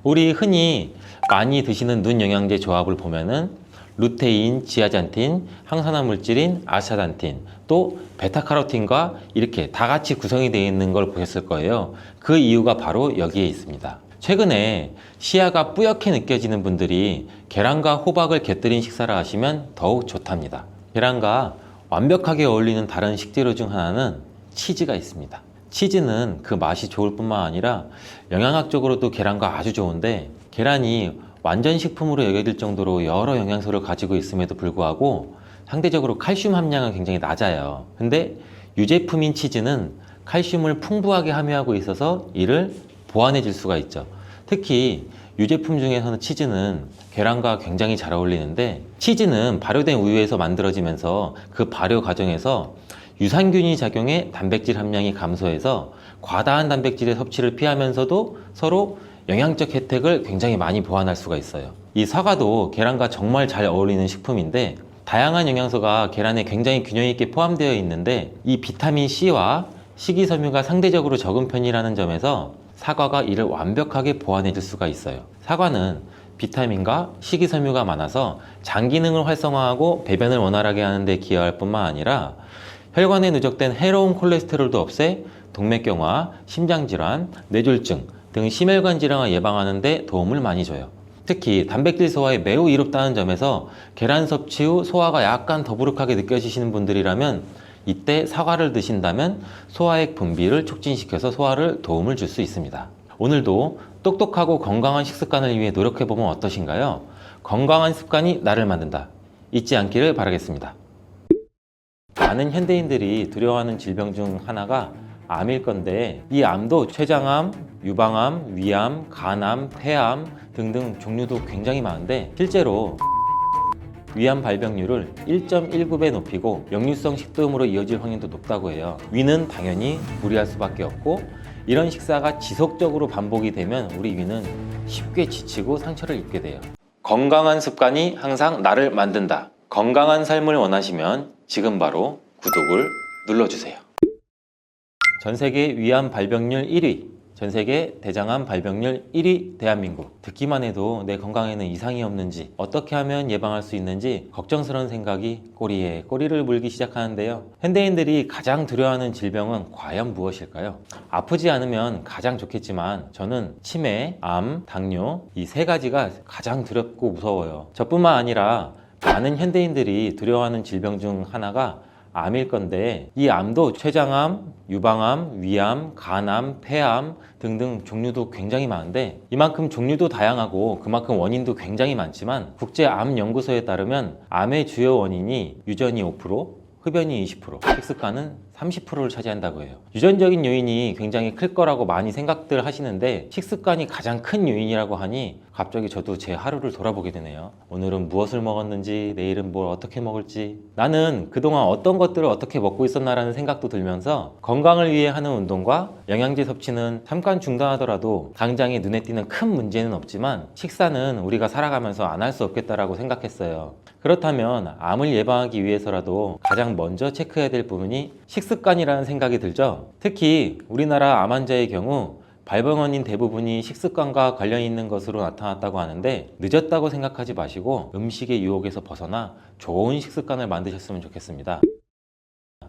[SPEAKER 1] 우리 흔히 많이 드시는 눈 영양제 조합을 보면은 루테인, 지아잔틴, 항산화 물질인 아스타잔틴, 또 베타카로틴과 이렇게 다 같이 구성이 되어 있는 걸 보셨을 거예요. 그 이유가 바로 여기에 있습니다. 최근에 시야가 뿌옇게 느껴지는 분들이 계란과 호박을 곁들인 식사를 하시면 더욱 좋답니다. 계란과 완벽하게 어울리는 다른 식재료 중 하나는 치즈가 있습니다. 치즈는 그 맛이 좋을 뿐만 아니라 영양학적으로도 계란과 아주 좋은데, 계란이 완전 식품으로 여겨질 정도로 여러 영양소를 가지고 있음에도 불구하고 상대적으로 칼슘 함량은 굉장히 낮아요. 근데 유제품인 치즈는 칼슘을 풍부하게 함유하고 있어서 이를 보완해 줄 수가 있죠. 특히 유제품 중에서는 치즈는 계란과 굉장히 잘 어울리는데, 치즈는 발효된 우유에서 만들어지면서 그 발효 과정에서 유산균이 작용해 단백질 함량이 감소해서 과다한 단백질의 섭취를 피하면서도 서로 영양적 혜택을 굉장히 많이 보완할 수가 있어요. 이 사과도 계란과 정말 잘 어울리는 식품인데, 다양한 영양소가 계란에 굉장히 균형 있게 포함되어 있는데, 이 비타민 C와 식이섬유가 상대적으로 적은 편이라는 점에서 사과가 이를 완벽하게 보완해 줄 수가 있어요. 사과는 비타민과 식이섬유가 많아서 장 기능을 활성화하고 배변을 원활하게 하는 데 기여할 뿐만 아니라 혈관에 누적된 해로운 콜레스테롤도 없애 동맥경화, 심장질환, 뇌졸중 등 심혈관 질환을 예방하는 데 도움을 많이 줘요. 특히 단백질 소화에 매우 이롭다는 점에서 계란 섭취 후 소화가 약간 더부룩하게 느껴지시는 분들이라면 이때 사과를 드신다면 소화액 분비를 촉진시켜서 소화를 도움을 줄 수 있습니다. 오늘도 똑똑하고 건강한 식습관을 위해 노력해보면 어떠신가요? 건강한 습관이 나를 만든다. 잊지 않기를 바라겠습니다. 많은 현대인들이 두려워하는 질병 중 하나가 암일 건데, 이 암도 췌장암, 유방암, 위암, 간암, 폐암 등등 종류도 굉장히 많은데, 실제로 위암 발병률을 1.19배 높이고 역류성 식도염으로 이어질 확률도 높다고 해요. 위는 당연히 무리할 수밖에 없고, 이런 식사가 지속적으로 반복이 되면 우리 위는 쉽게 지치고 상처를 입게 돼요. 건강한 습관이 항상 나를 만든다. 건강한 삶을 원하시면 지금 바로 구독을 눌러주세요. 전 세계 위암 발병률 1위, 전 세계 대장암 발병률 1위 대한민국. 듣기만 해도 내 건강에는 이상이 없는지, 어떻게 하면 예방할 수 있는지 걱정스러운 생각이 꼬리에 꼬리를 물기 시작하는데요. 현대인들이 가장 두려워하는 질병은 과연 무엇일까요? 아프지 않으면 가장 좋겠지만 저는 치매, 암, 당뇨 이 세 가지가 가장 두렵고 무서워요. 저뿐만 아니라 많은 현대인들이 두려워하는 질병 중 하나가 암일 건데, 이 암도 췌장암, 유방암, 위암, 간암, 폐암 등등 종류도 굉장히 많은데, 이만큼 종류도 다양하고 그만큼 원인도 굉장히 많지만 국제암연구소에 따르면 암의 주요 원인이 유전이 5%, 흡연이 20%, 식습관은 30%를 차지한다고 해요. 유전적인 요인이 굉장히 클 거라고 많이 생각들 하시는데, 식습관이 가장 큰 요인이라고 하니 갑자기 저도 제 하루를 돌아보게 되네요. 오늘은 무엇을 먹었는지, 내일은 뭘 어떻게 먹을지, 나는 그동안 어떤 것들을 어떻게 먹고 있었나라는 생각도 들면서 건강을 위해 하는 운동과 영양제 섭취는 잠깐 중단하더라도 당장에 눈에 띄는 큰 문제는 없지만 식사는 우리가 살아가면서 안 할 수 없겠다라고 생각했어요. 그렇다면 암을 예방하기 위해서라도 가장 먼저 체크해야 될 부분이 식습관이라는 생각이 들죠. 특히 우리나라 암 환자의 경우 발병 원인 대부분이 식습관과 관련 있는 것으로 나타났다고 하는데, 늦었다고 생각하지 마시고 음식의 유혹에서 벗어나 좋은 식습관을 만드셨으면 좋겠습니다.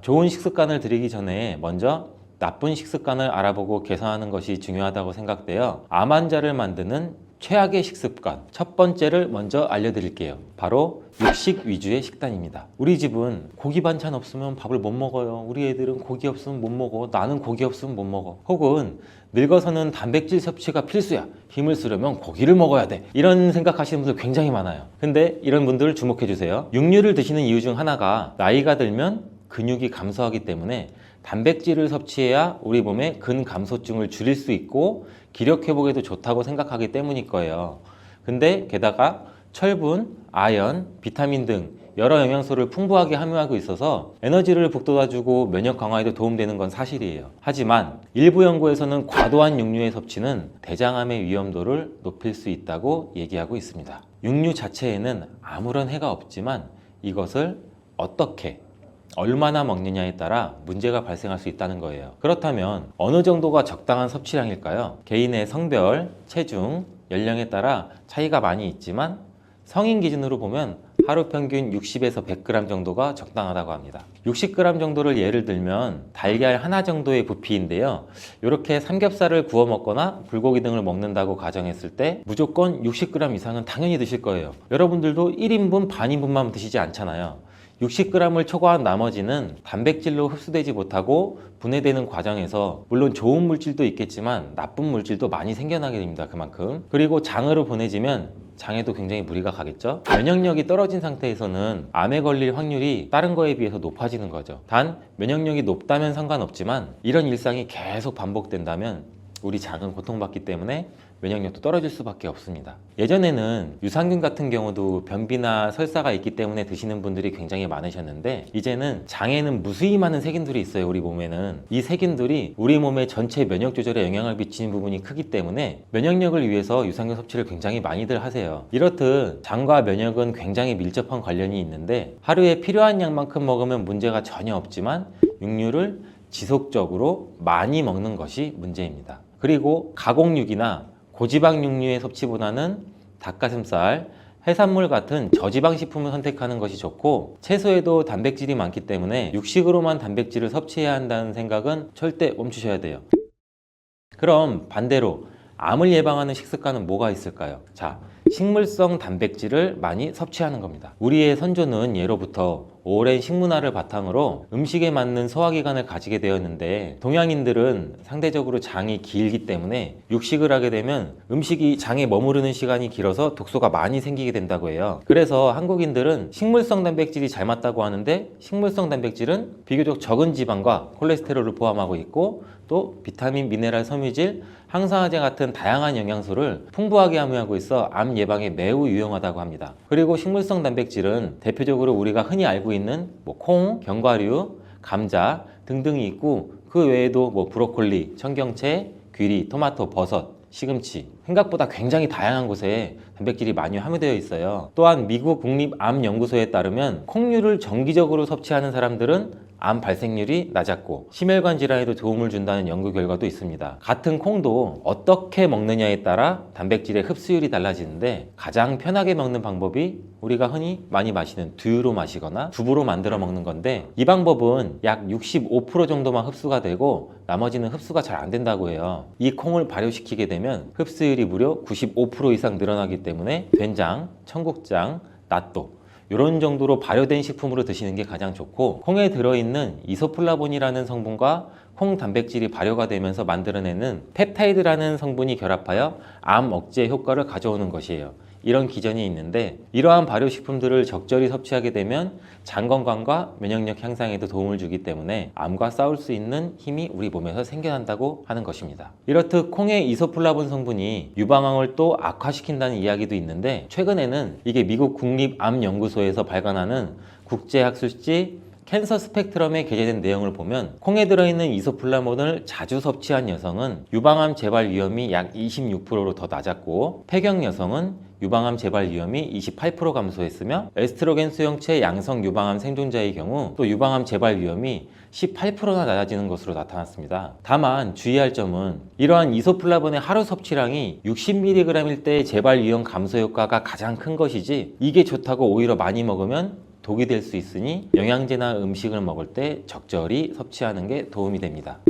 [SPEAKER 1] 좋은 식습관을 들이기 전에 먼저 나쁜 식습관을 알아보고 개선하는 것이 중요하다고 생각돼요. 암 환자를 만드는 최악의 식습관, 첫 번째를 먼저 알려드릴게요. 바로 육식 위주의 식단입니다. 우리 집은 고기 반찬 없으면 밥을 못 먹어요. 우리 애들은 고기 없으면 못 먹어. 나는 고기 없으면 못 먹어. 혹은 늙어서는 단백질 섭취가 필수야. 힘을 쓰려면 고기를 먹어야 돼. 이런 생각하시는 분들 굉장히 많아요. 근데 이런 분들 주목해 주세요. 육류를 드시는 이유 중 하나가 나이가 들면 근육이 감소하기 때문에 단백질을 섭취해야 우리 몸의 근감소증을 줄일 수 있고 기력 회복에도 좋다고 생각하기 때문일 거예요. 근데 게다가 철분, 아연, 비타민 등 여러 영양소를 풍부하게 함유하고 있어서 에너지를 북돋아주고 면역 강화에도 도움되는 건 사실이에요. 하지만 일부 연구에서는 과도한 육류의 섭취는 대장암의 위험도를 높일 수 있다고 얘기하고 있습니다. 육류 자체에는 아무런 해가 없지만 이것을 어떻게 얼마나 먹느냐에 따라 문제가 발생할 수 있다는 거예요. 그렇다면 어느 정도가 적당한 섭취량일까요? 개인의 성별, 체중, 연령에 따라 차이가 많이 있지만 성인 기준으로 보면 하루 평균 60에서 100g 정도가 적당하다고 합니다. 60g 정도를 예를 들면 달걀 하나 정도의 부피인데요. 이렇게 삼겹살을 구워 먹거나 불고기 등을 먹는다고 가정했을 때 무조건 60g 이상은 당연히 드실 거예요. 여러분들도 1인분, 반인분만 드시지 않잖아요. 60g을 초과한 나머지는 단백질로 흡수되지 못하고 분해되는 과정에서 물론 좋은 물질도 있겠지만 나쁜 물질도 많이 생겨나게 됩니다. 그만큼. 그리고 장으로 보내지면 장에도 굉장히 무리가 가겠죠. 면역력이 떨어진 상태에서는 암에 걸릴 확률이 다른 거에 비해서 높아지는 거죠. 단 면역력이 높다면 상관없지만 이런 일상이 계속 반복된다면 우리 장은 고통받기 때문에 면역력도 떨어질 수밖에 없습니다. 예전에는 유산균 같은 경우도 변비나 설사가 있기 때문에 드시는 분들이 굉장히 많으셨는데, 이제는 장에는 무수히 많은 세균들이 있어요. 우리 몸에는 이 세균들이 우리 몸의 전체 면역 조절에 영향을 미치는 부분이 크기 때문에 면역력을 위해서 유산균 섭취를 굉장히 많이들 하세요. 이렇듯 장과 면역은 굉장히 밀접한 관련이 있는데, 하루에 필요한 양만큼 먹으면 문제가 전혀 없지만 육류를 지속적으로 많이 먹는 것이 문제입니다. 그리고 가공육이나 고지방 육류의 섭취보다는 닭가슴살, 해산물 같은 저지방 식품을 선택하는 것이 좋고, 채소에도 단백질이 많기 때문에 육식으로만 단백질을 섭취해야 한다는 생각은 절대 멈추셔야 돼요. 그럼 반대로 암을 예방하는 식습관은 뭐가 있을까요? 자, 식물성 단백질을 많이 섭취하는 겁니다. 우리의 선조는 예로부터 오랜 식문화를 바탕으로 음식에 맞는 소화기관을 가지게 되었는데, 동양인들은 상대적으로 장이 길기 때문에 육식을 하게 되면 음식이 장에 머무르는 시간이 길어서 독소가 많이 생기게 된다고 해요. 그래서 한국인들은 식물성 단백질이 잘 맞다고 하는데, 식물성 단백질은 비교적 적은 지방과 콜레스테롤을 포함하고 있고, 또 비타민, 미네랄, 섬유질, 항산화제 같은 다양한 영양소를 풍부하게 함유하고 있어 암 예방에 매우 유용하다고 합니다. 그리고 식물성 단백질은 대표적으로 우리가 흔히 알고 있는 콩, 견과류, 감자 등등이 있고, 그 외에도 브로콜리, 청경채, 귀리, 토마토, 버섯, 시금치, 생각보다 굉장히 다양한 곳에 단백질이 많이 함유되어 있어요. 또한 미국 국립암연구소에 따르면 콩류를 정기적으로 섭취하는 사람들은 암 발생률이 낮았고 심혈관 질환에도 도움을 준다는 연구 결과도 있습니다. 같은 콩도 어떻게 먹느냐에 따라 단백질의 흡수율이 달라지는데 가장 편하게 먹는 방법이 우리가 흔히 많이 마시는 두유로 마시거나 두부로 만들어 먹는 건데, 이 방법은 약 65% 정도만 흡수가 되고 나머지는 흡수가 잘 안 된다고 해요. 이 콩을 발효시키게 되면 흡수율이 무려 95% 이상 늘어나기 때문에 된장, 청국장, 낫또 이런 정도로 발효된 식품으로 드시는 게 가장 좋고, 콩에 들어있는 이소플라본이라는 성분과 콩 단백질이 발효가 되면서 만들어내는 펩타이드라는 성분이 결합하여 암 억제 효과를 가져오는 것이에요. 이런 기전이 있는데, 이러한 발효식품들을 적절히 섭취하게 되면 장 건강과 면역력 향상에도 도움을 주기 때문에 암과 싸울 수 있는 힘이 우리 몸에서 생겨난다고 하는 것입니다. 이렇듯 콩의 이소플라본 성분이 유방암을 또 악화시킨다는 이야기도 있는데, 최근에는 이게 미국 국립암연구소에서 발간하는 국제학술지 캔서 스펙트럼에 게재된 내용을 보면 콩에 들어있는 이소플라본을 자주 섭취한 여성은 유방암 재발 위험이 약 26%로 더 낮았고, 폐경 여성은 유방암 재발 위험이 28% 감소했으며, 에스트로겐 수용체 양성 유방암 생존자의 경우 또 유방암 재발 위험이 18%나 낮아지는 것으로 나타났습니다. 다만 주의할 점은 이러한 이소플라본의 하루 섭취량이 60mg일 때 재발 위험 감소 효과가 가장 큰 것이지, 이게 좋다고 오히려 많이 먹으면 독이 될 수 있으니 영양제나 음식을 먹을 때 적절히 섭취하는 게 도움이 됩니다.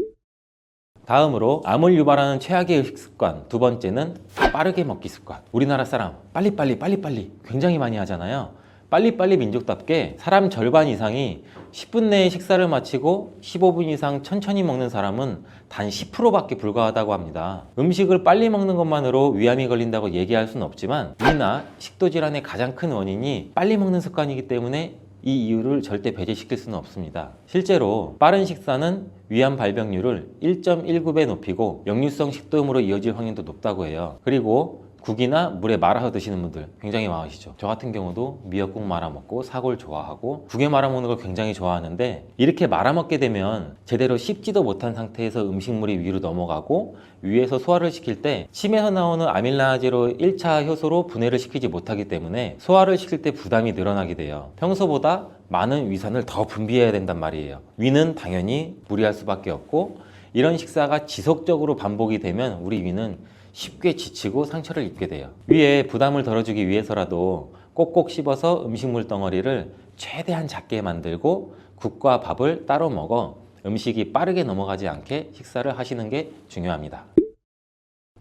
[SPEAKER 1] 다음으로 암을 유발하는 최악의 식습관, 두 번째는 빠르게 먹기 습관. 우리나라 사람 빨리빨리 굉장히 많이 하잖아요. 빨리빨리 민족답게 사람 절반 이상이 10분 내에 식사를 마치고 15분 이상 천천히 먹는 사람은 단 10%밖에 불과하다고 합니다. 음식을 빨리 먹는 것만으로 위암이 걸린다고 얘기할 수는 없지만, 위나 식도질환의 가장 큰 원인이 빨리 먹는 습관이기 때문에 이 이유를 절대 배제시킬 수는 없습니다. 실제로 빠른 식사는 위암 발병률을 1.19배 높이고 역류성 식도염으로 이어질 확률도 높다고 해요. 그리고 국이나 물에 말아서 드시는 분들 굉장히 많으시죠. 저 같은 경우도 미역국 말아 먹고 사골 좋아하고 국에 말아 먹는 걸 굉장히 좋아하는데, 이렇게 말아 먹게 되면 제대로 씹지도 못한 상태에서 음식물이 위로 넘어가고 위에서 소화를 시킬 때 침에서 나오는 아밀라제로 1차 효소로 분해를 시키지 못하기 때문에 소화를 시킬 때 부담이 늘어나게 돼요. 평소보다 많은 위산을 더 분비해야 된단 말이에요. 위는 당연히 무리할 수밖에 없고, 이런 식사가 지속적으로 반복이 되면 우리 위는 쉽게 지치고 상처를 입게 돼요. 위에 부담을 덜어주기 위해서라도 꼭꼭 씹어서 음식물 덩어리를 최대한 작게 만들고 국과 밥을 따로 먹어 음식이 빠르게 넘어가지 않게 식사를 하시는 게 중요합니다.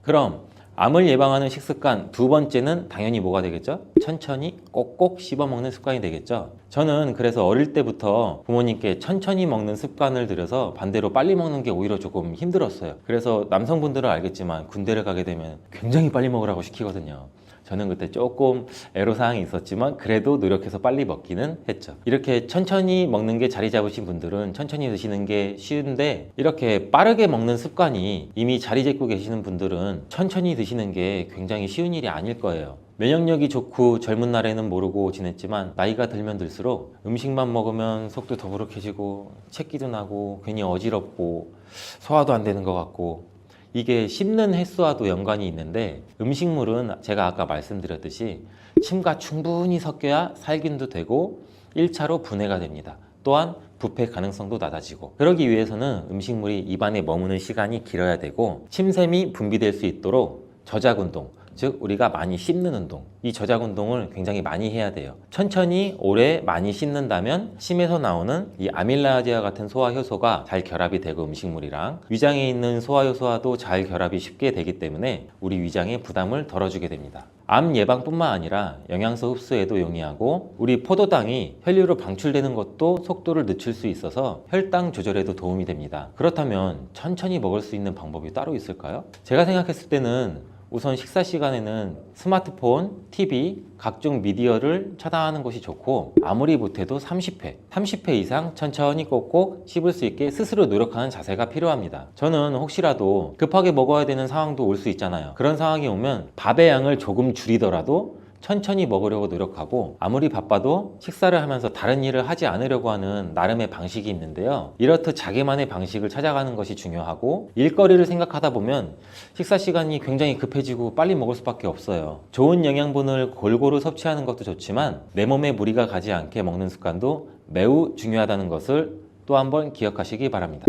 [SPEAKER 1] 그럼 암을 예방하는 식습관 두 번째는 당연히 뭐가 되겠죠? 천천히 꼭꼭 씹어 먹는 습관이 되겠죠. 저는 그래서 어릴 때부터 부모님께 천천히 먹는 습관을 들여서 반대로 빨리 먹는 게 오히려 조금 힘들었어요. 그래서 남성분들은 알겠지만 군대를 가게 되면 굉장히 빨리 먹으라고 시키거든요. 저는 그때 조금 애로사항이 있었지만 그래도 노력해서 빨리 먹기는 했죠. 이렇게 천천히 먹는 게 자리 잡으신 분들은 천천히 드시는 게 쉬운데, 이렇게 빠르게 먹는 습관이 이미 자리 잡고 계시는 분들은 천천히 드시는 게 굉장히 쉬운 일이 아닐 거예요. 면역력이 좋고 젊은 날에는 모르고 지냈지만 나이가 들면 들수록 음식만 먹으면 속도 더부룩해지고 체기도 나고 괜히 어지럽고 소화도 안 되는 것 같고, 이게 씹는 횟수와도 연관이 있는데, 음식물은 제가 아까 말씀드렸듯이 침과 충분히 섞여야 살균도 되고 1차로 분해가 됩니다. 또한 부패 가능성도 낮아지고, 그러기 위해서는 음식물이 입안에 머무는 시간이 길어야 되고, 침샘이 분비될 수 있도록 저작 운동, 즉 우리가 많이 씹는 운동, 이 저작 운동을 굉장히 많이 해야 돼요. 천천히 오래 많이 씹는다면 침에서 나오는 이 아밀라제와 같은 소화 효소가 잘 결합이 되고 음식물이랑 위장에 있는 소화 효소와도 잘 결합이 쉽게 되기 때문에 우리 위장에 부담을 덜어주게 됩니다. 암 예방뿐만 아니라 영양소 흡수에도 용이하고, 우리 포도당이 혈류로 방출되는 것도 속도를 늦출 수 있어서 혈당 조절에도 도움이 됩니다. 그렇다면 천천히 먹을 수 있는 방법이 따로 있을까요? 제가 생각했을 때는 우선 식사 시간에는 스마트폰, TV, 각종 미디어를 차단하는 것이 좋고, 아무리 못해도 30회 이상 천천히 꼭꼭 씹을 수 있게 스스로 노력하는 자세가 필요합니다. 저는 혹시라도 급하게 먹어야 되는 상황도 올 수 있잖아요. 그런 상황이 오면 밥의 양을 조금 줄이더라도 천천히 먹으려고 노력하고, 아무리 바빠도 식사를 하면서 다른 일을 하지 않으려고 하는 나름의 방식이 있는데요. 이렇듯 자기만의 방식을 찾아가는 것이 중요하고, 일거리를 생각하다 보면 식사 시간이 굉장히 급해지고 빨리 먹을 수밖에 없어요. 좋은 영양분을 골고루 섭취하는 것도 좋지만 내 몸에 무리가 가지 않게 먹는 습관도 매우 중요하다는 것을 또 한번 기억하시기 바랍니다.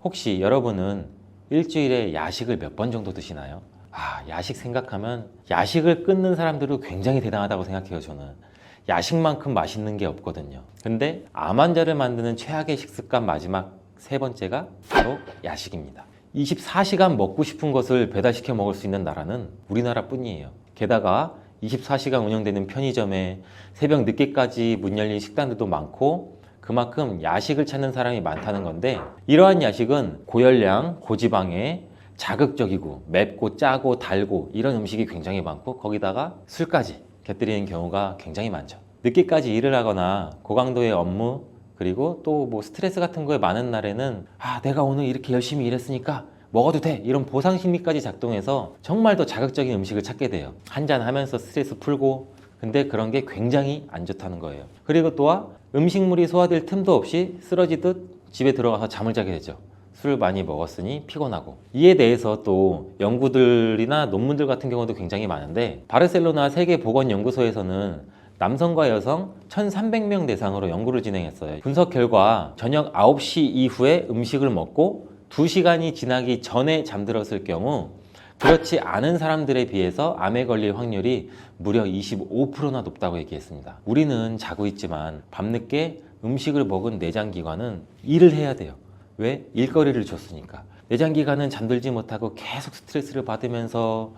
[SPEAKER 1] 혹시 여러분은 일주일에 야식을 몇 번 정도 드시나요? 야식 생각하면 야식을 끊는 사람들도 굉장히 대단하다고 생각해요. 저는 야식만큼 맛있는 게 없거든요. 근데 암 환자를 만드는 최악의 식습관 마지막 세 번째가 바로 야식입니다. 24시간 먹고 싶은 것을 배달시켜 먹을 수 있는 나라는 우리나라 뿐이에요. 게다가 24시간 운영되는 편의점에 새벽 늦게까지 문 열린 식당들도 많고 그만큼 야식을 찾는 사람이 많다는 건데, 이러한 야식은 고열량, 고지방에 자극적이고 맵고 짜고 달고 이런 음식이 굉장히 많고 거기다가 술까지 곁들이는 경우가 굉장히 많죠. 늦게까지 일을 하거나 고강도의 업무 그리고 또 뭐 스트레스 같은 거에 많은 날에는 내가 오늘 이렇게 열심히 일했으니까 먹어도 돼 이런 보상 심리까지 작동해서 정말 더 자극적인 음식을 찾게 돼요. 한잔 하면서 스트레스 풀고. 근데 그런 게 굉장히 안 좋다는 거예요. 그리고 또한 음식물이 소화될 틈도 없이 쓰러지듯 집에 들어가서 잠을 자게 되죠. 술을 많이 먹었으니 피곤하고. 이에 대해서 또 연구들이나 논문들 같은 경우도 굉장히 많은데, 바르셀로나 세계보건연구소에서는 남성과 여성 1,300명 대상으로 연구를 진행했어요. 분석 결과 저녁 9시 이후에 음식을 먹고 2시간이 지나기 전에 잠들었을 경우 그렇지 않은 사람들에 비해서 암에 걸릴 확률이 무려 25%나 높다고 얘기했습니다. 우리는 자고 있지만 밤늦게 음식을 먹은 내장기관은 일을 해야 돼요. 왜? 일거리를 줬으니까. 내장기관은 잠들지 못하고 계속 스트레스를 받으면서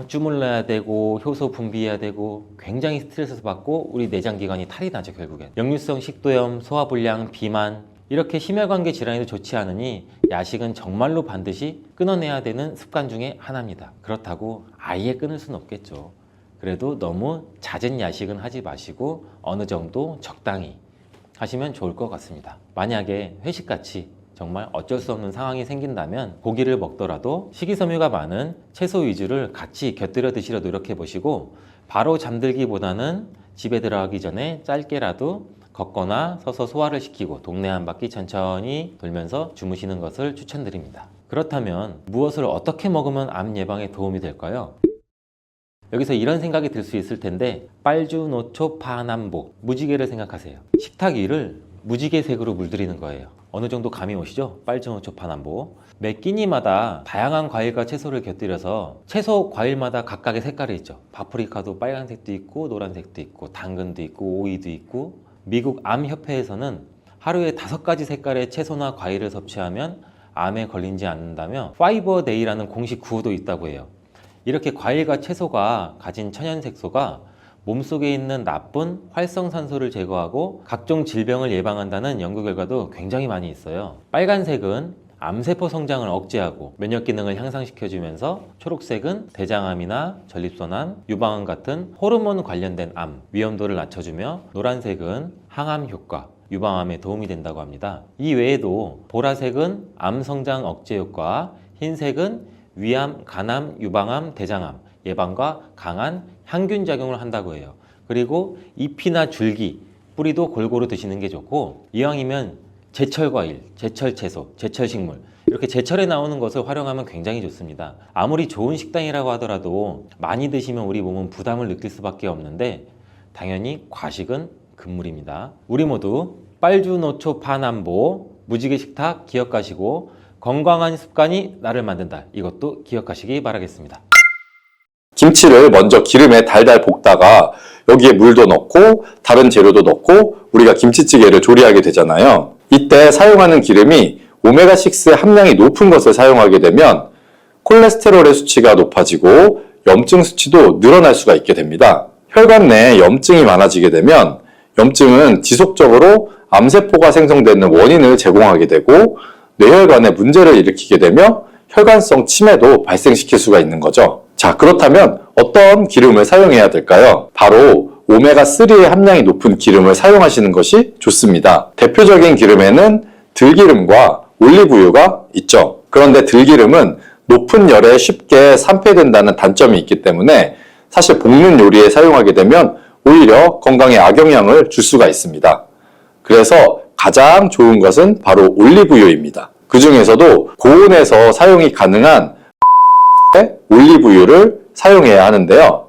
[SPEAKER 1] 주물러야 되고 효소 분비해야 되고 굉장히 스트레스 받고 우리 내장기관이 탈이 나죠. 결국엔 역류성 식도염, 소화불량, 비만 이렇게 심혈관계 질환에도 좋지 않으니 야식은 정말로 반드시 끊어내야 되는 습관 중에 하나입니다. 그렇다고 아예 끊을 수는 없겠죠. 그래도 너무 잦은 야식은 하지 마시고 어느 정도 적당히 하시면 좋을 것 같습니다. 만약에 회식같이 정말 어쩔 수 없는 상황이 생긴다면 고기를 먹더라도 식이섬유가 많은 채소 위주를 같이 곁들여 드시려 노력해 보시고, 바로 잠들기보다는 집에 들어가기 전에 짧게라도 걷거나 서서 소화를 시키고 동네 한 바퀴 천천히 돌면서 주무시는 것을 추천드립니다. 그렇다면 무엇을 어떻게 먹으면 암 예방에 도움이 될까요? 여기서 이런 생각이 들 수 있을 텐데, 빨주노초파남보 무지개를 생각하세요. 식탁 위를 무지개색으로 물들이는 거예요. 어느 정도 감이 오시죠? 빨주노초파남보. 매 끼니마다 다양한 과일과 채소를 곁들여서 채소, 과일마다 각각의 색깔이 있죠. 파프리카도 빨간색도 있고 노란색도 있고 당근도 있고 오이도 있고. 미국 암협회에서는 하루에 5가지 색깔의 채소나 과일을 섭취하면 암에 걸리지 않는다며 파이버 데이라는 공식 구호도 있다고 해요. 이렇게 과일과 채소가 가진 천연색소가 몸속에 있는 나쁜 활성산소를 제거하고 각종 질병을 예방한다는 연구 결과도 굉장히 많이 있어요. 빨간색은 암세포 성장을 억제하고 면역 기능을 향상시켜주면서, 초록색은 대장암이나 전립선암, 유방암 같은 호르몬 관련된 암 위험도를 낮춰주며, 노란색은 항암 효과, 유방암에 도움이 된다고 합니다. 이 외에도 보라색은 암 성장 억제 효과, 흰색은 위암, 간암, 유방암, 대장암 예방과 강한 항균 작용을 한다고 해요. 그리고 잎이나 줄기, 뿌리도 골고루 드시는 게 좋고, 이왕이면 제철 과일, 제철 채소, 제철 식물 이렇게 제철에 나오는 것을 활용하면 굉장히 좋습니다. 아무리 좋은 식당이라고 하더라도 많이 드시면 우리 몸은 부담을 느낄 수밖에 없는데 당연히 과식은 금물입니다. 우리 모두 빨주노초파남보 무지개 식탁 기억하시고 건강한 습관이 나를 만든다. 이것도 기억하시기 바라겠습니다.
[SPEAKER 2] 김치를 먼저 기름에 달달 볶다가 여기에 물도 넣고 다른 재료도 넣고 우리가 김치찌개를 조리하게 되잖아요. 이때 사용하는 기름이 오메가6 함량이 높은 것을 사용하게 되면 콜레스테롤의 수치가 높아지고 염증 수치도 늘어날 수가 있게 됩니다. 혈관 내에 염증이 많아지게 되면 염증은 지속적으로 암세포가 생성되는 원인을 제공하게 되고 뇌혈관에 문제를 일으키게 되며 혈관성 치매도 발생시킬 수가 있는 거죠. 자, 그렇다면 어떤 기름을 사용해야 될까요? 바로 오메가3의 함량이 높은 기름을 사용하시는 것이 좋습니다. 대표적인 기름에는 들기름과 올리브유가 있죠. 그런데 들기름은 높은 열에 쉽게 산패된다는 단점이 있기 때문에 사실 볶는 요리에 사용하게 되면 오히려 건강에 악영향을 줄 수가 있습니다. 그래서 가장 좋은 것은 바로 올리브유입니다. 그 중에서도 고온에서 사용이 가능한 올리브유를 사용해야 하는데요.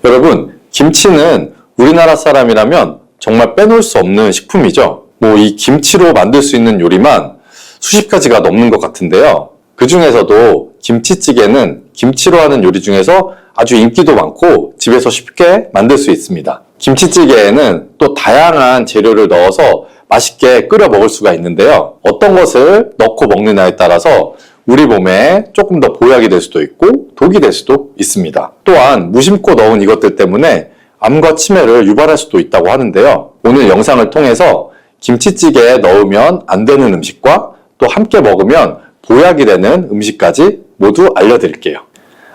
[SPEAKER 2] 여러분, 김치는 우리나라 사람이라면 정말 빼놓을 수 없는 식품이죠. 뭐 이 김치로 만들 수 있는 요리만 수십 가지가 넘는 것 같은데요. 그 중에서도 김치찌개는 김치로 하는 요리 중에서 아주 인기도 많고 집에서 쉽게 만들 수 있습니다. 김치찌개에는 또 다양한 재료를 넣어서 맛있게 끓여 먹을 수가 있는데요. 어떤 것을 넣고 먹느냐에 따라서 우리 몸에 조금 더 보약이 될 수도 있고 독이 될 수도 있습니다. 또한 무심코 넣은 이것들 때문에 암과 치매를 유발할 수도 있다고 하는데요. 오늘 영상을 통해서 김치찌개에 넣으면 안 되는 음식과 또 함께 먹으면 보약이 되는 음식까지 모두 알려드릴게요.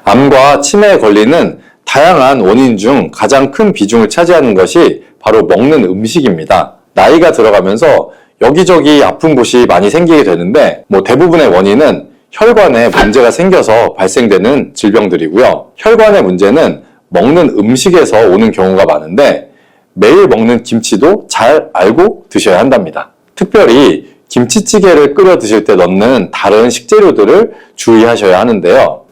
[SPEAKER 2] 암과 치매에 걸리는 다양한 원인 중 가장 큰 비중을 차지하는 것이 바로 먹는 음식입니다. 나이가 들어가면서 여기저기 아픈 곳이 많이 생기게 되는데 대부분의 원인은 혈관에 문제가 생겨서 발생되는 질병들이고요. 혈관의 문제는 먹는 음식에서 오는 경우가 많은데 매일 먹는 김치도 잘 알고 드셔야 한답니다. 특별히 김치찌개를 끓여 드실 때 넣는 다른 식재료들을 주의하셔야 하는데요.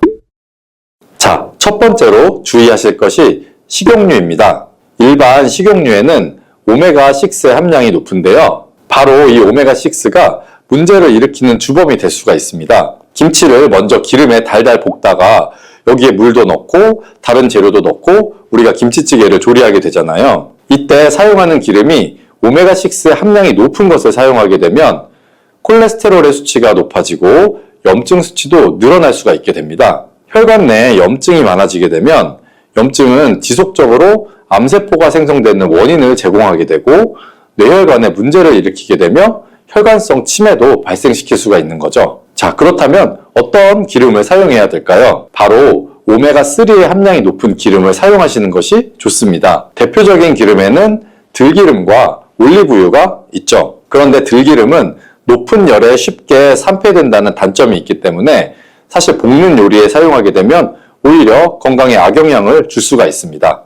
[SPEAKER 2] 자, 첫 번째로 주의하실 것이 식용유입니다. 일반 식용유에는 오메가6의 함량이 높은데요. 바로 이 오메가6가 문제를 일으키는 주범이 될 수가 있습니다. 김치를 먼저 기름에 달달 볶다가 여기에 물도 넣고 다른 재료도 넣고 우리가 김치찌개를 조리하게 되잖아요. 이때 사용하는 기름이 오메가6의 함량이 높은 것을 사용하게 되면 콜레스테롤의 수치가 높아지고 염증 수치도 늘어날 수가 있게 됩니다. 혈관 내에 염증이 많아지게 되면 염증은 지속적으로 암세포가 생성되는 원인을 제공하게 되고 뇌혈관에 문제를 일으키게 되며 혈관성 치매도 발생시킬 수가 있는 거죠. 자, 그렇다면 어떤 기름을 사용해야 될까요? 바로 오메가3의 함량이 높은 기름을 사용하시는 것이 좋습니다. 대표적인 기름에는 들기름과 올리브유가 있죠. 그런데 들기름은 높은 열에 쉽게 산패된다는 단점이 있기 때문에 사실 볶는 요리에 사용하게 되면 오히려 건강에 악영향을 줄 수가 있습니다.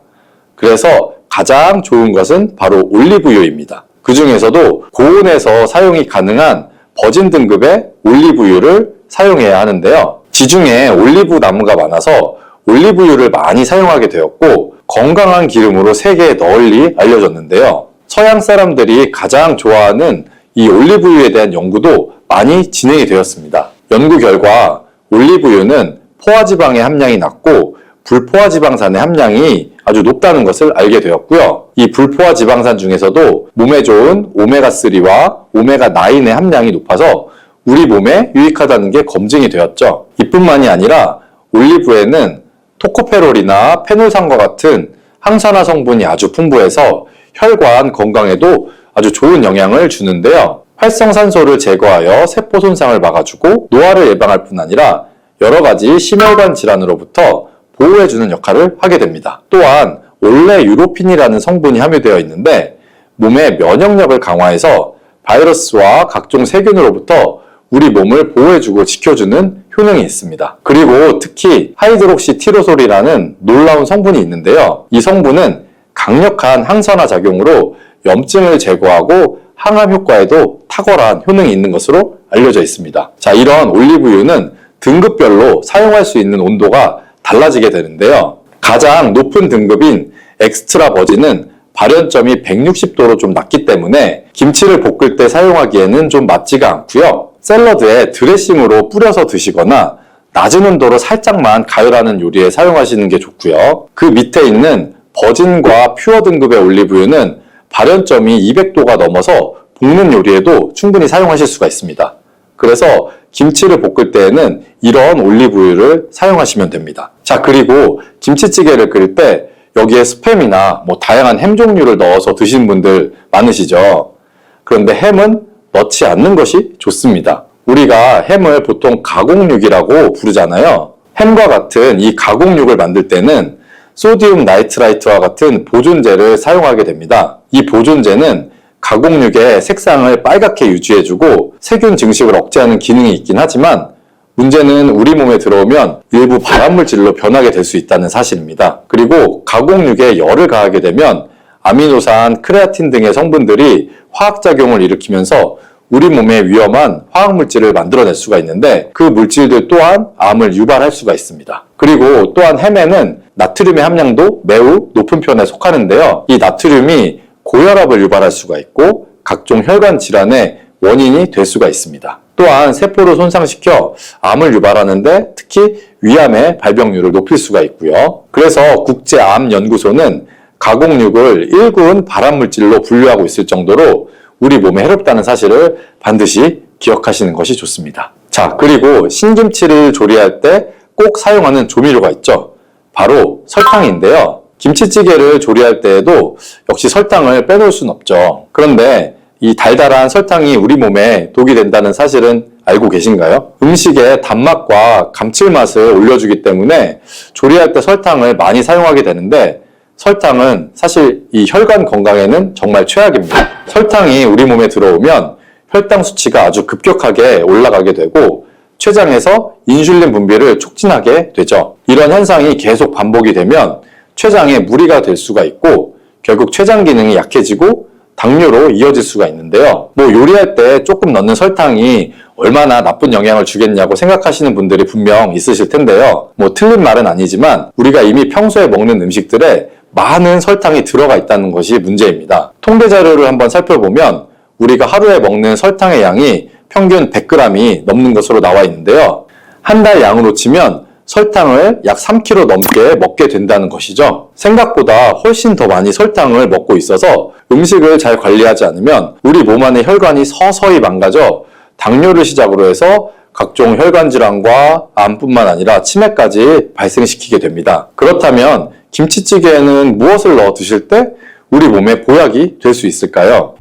[SPEAKER 2] 그래서 가장 좋은 것은 바로 올리브유입니다. 그 중에서도 고온에서 사용이 가능한 버진 등급의 올리브유를 사용해야 하는데요. 지중해 올리브 나무가 많아서 올리브유를 많이 사용하게 되었고 건강한 기름으로 세계에 널리 알려졌는데요. 서양 사람들이 가장 좋아하는 이 올리브유에 대한 연구도 많이 진행이 되었습니다. 연구 결과 올리브유는 포화지방의 함량이 낮고 불포화지방산의 함량이 아주 높다는 것을 알게 되었고요. 이 불포화지방산 중에서도 몸에 좋은 오메가3와 오메가9의 함량이 높아서 우리 몸에 유익하다는 게 검증이 되었죠. 이뿐만이 아니라 올리브에는 토코페롤이나 페놀산과 같은 항산화 성분이 아주 풍부해서 혈관 건강에도 아주 좋은 영향을 주는데요. 활성산소를 제거하여 세포 손상을 막아주고 노화를 예방할 뿐 아니라 여러 가지 심혈관 질환으로부터 보호해주는 역할을 하게 됩니다. 또한 올레유로핀이라는 성분이 함유되어 있는데 몸의 면역력을 강화해서 바이러스와 각종 세균으로부터 우리 몸을 보호해주고 지켜주는 효능이 있습니다. 그리고 특히 하이드록시티로솔이라는 놀라운 성분이 있는데요. 이 성분은 강력한 항산화 작용으로 염증을 제거하고 항암 효과에도 탁월한 효능이 있는 것으로 알려져 있습니다. 자, 이런 올리브유는 등급별로 사용할 수 있는 온도가 달라지게 되는데요. 가장 높은 등급인 엑스트라 버진은 발연점이 160도로 좀 낮기 때문에 김치를 볶을 때 사용하기에는 좀 맞지가 않고요. 샐러드에 드레싱으로 뿌려서 드시거나 낮은 온도로 살짝만 가열하는 요리에 사용하시는 게 좋고요. 그 밑에 있는 버진과 퓨어 등급의 올리브유는 발연점이 200도가 넘어서 볶는 요리에도 충분히 사용하실 수가 있습니다. 그래서 김치를 볶을 때에는 이런 올리브유를 사용하시면 됩니다. 자, 그리고 김치찌개를 끓일 때 여기에 스팸이나 다양한 햄 종류를 넣어서 드시는 분들 많으시죠. 그런데 햄은 넣지 않는 것이 좋습니다. 우리가 햄을 보통 가공육이라고 부르잖아요. 햄과 같은 이 가공육을 만들 때는 소디움 나이트라이트와 같은 보존제를 사용하게 됩니다. 이 보존제는 가공육의 색상을 빨갛게 유지해주고 세균 증식을 억제하는 기능이 있긴 하지만 문제는 우리 몸에 들어오면 일부 발암물질로 변하게 될 수 있다는 사실입니다. 그리고 가공육에 열을 가하게 되면 아미노산, 크레아틴 등의 성분들이 화학작용을 일으키면서 우리 몸에 위험한 화학물질을 만들어낼 수가 있는데 그 물질들 또한 암을 유발할 수가 있습니다. 그리고 또한 햄에는 나트륨의 함량도 매우 높은 편에 속하는데요. 이 나트륨이 고혈압을 유발할 수가 있고 각종 혈관 질환의 원인이 될 수가 있습니다. 또한 세포를 손상시켜 암을 유발하는데 특히 위암의 발병률을 높일 수가 있고요. 그래서 국제암연구소는 가공육을 1군 발암물질로 분류하고 있을 정도로 우리 몸에 해롭다는 사실을 반드시 기억하시는 것이 좋습니다. 자, 그리고 신김치를 조리할 때 꼭 사용하는 조미료가 있죠. 바로 설탕인데요. 김치찌개를 조리할 때에도 역시 설탕을 빼놓을 수는 없죠. 그런데 이 달달한 설탕이 우리 몸에 독이 된다는 사실은 알고 계신가요? 음식의 단맛과 감칠맛을 올려주기 때문에 조리할 때 설탕을 많이 사용하게 되는데 설탕은 사실 이 혈관 건강에는 정말 최악입니다. 설탕이 우리 몸에 들어오면 혈당 수치가 아주 급격하게 올라가게 되고 췌장에서 인슐린 분비를 촉진하게 되죠. 이런 현상이 계속 반복이 되면 췌장에 무리가 될 수가 있고 결국 췌장 기능이 약해지고 당뇨로 이어질 수가 있는데요. 요리할 때 조금 넣는 설탕이 얼마나 나쁜 영향을 주겠냐고 생각하시는 분들이 분명 있으실 텐데요. 틀린 말은 아니지만 우리가 이미 평소에 먹는 음식들에 많은 설탕이 들어가 있다는 것이 문제입니다. 통계 자료를 한번 살펴보면 우리가 하루에 먹는 설탕의 양이 평균 100g이 넘는 것으로 나와 있는데요. 한 달 양으로 치면 설탕을 약 3kg 넘게 먹게 된다는 것이죠. 생각보다 훨씬 더 많이 설탕을 먹고 있어서 음식을 잘 관리하지 않으면 우리 몸 안의 혈관이 서서히 망가져 당뇨를 시작으로 해서 각종 혈관 질환과 암뿐만 아니라 치매까지 발생시키게 됩니다. 그렇다면 김치찌개에는 무엇을 넣어 드실 때 우리 몸에 보약이 될 수 있을까요?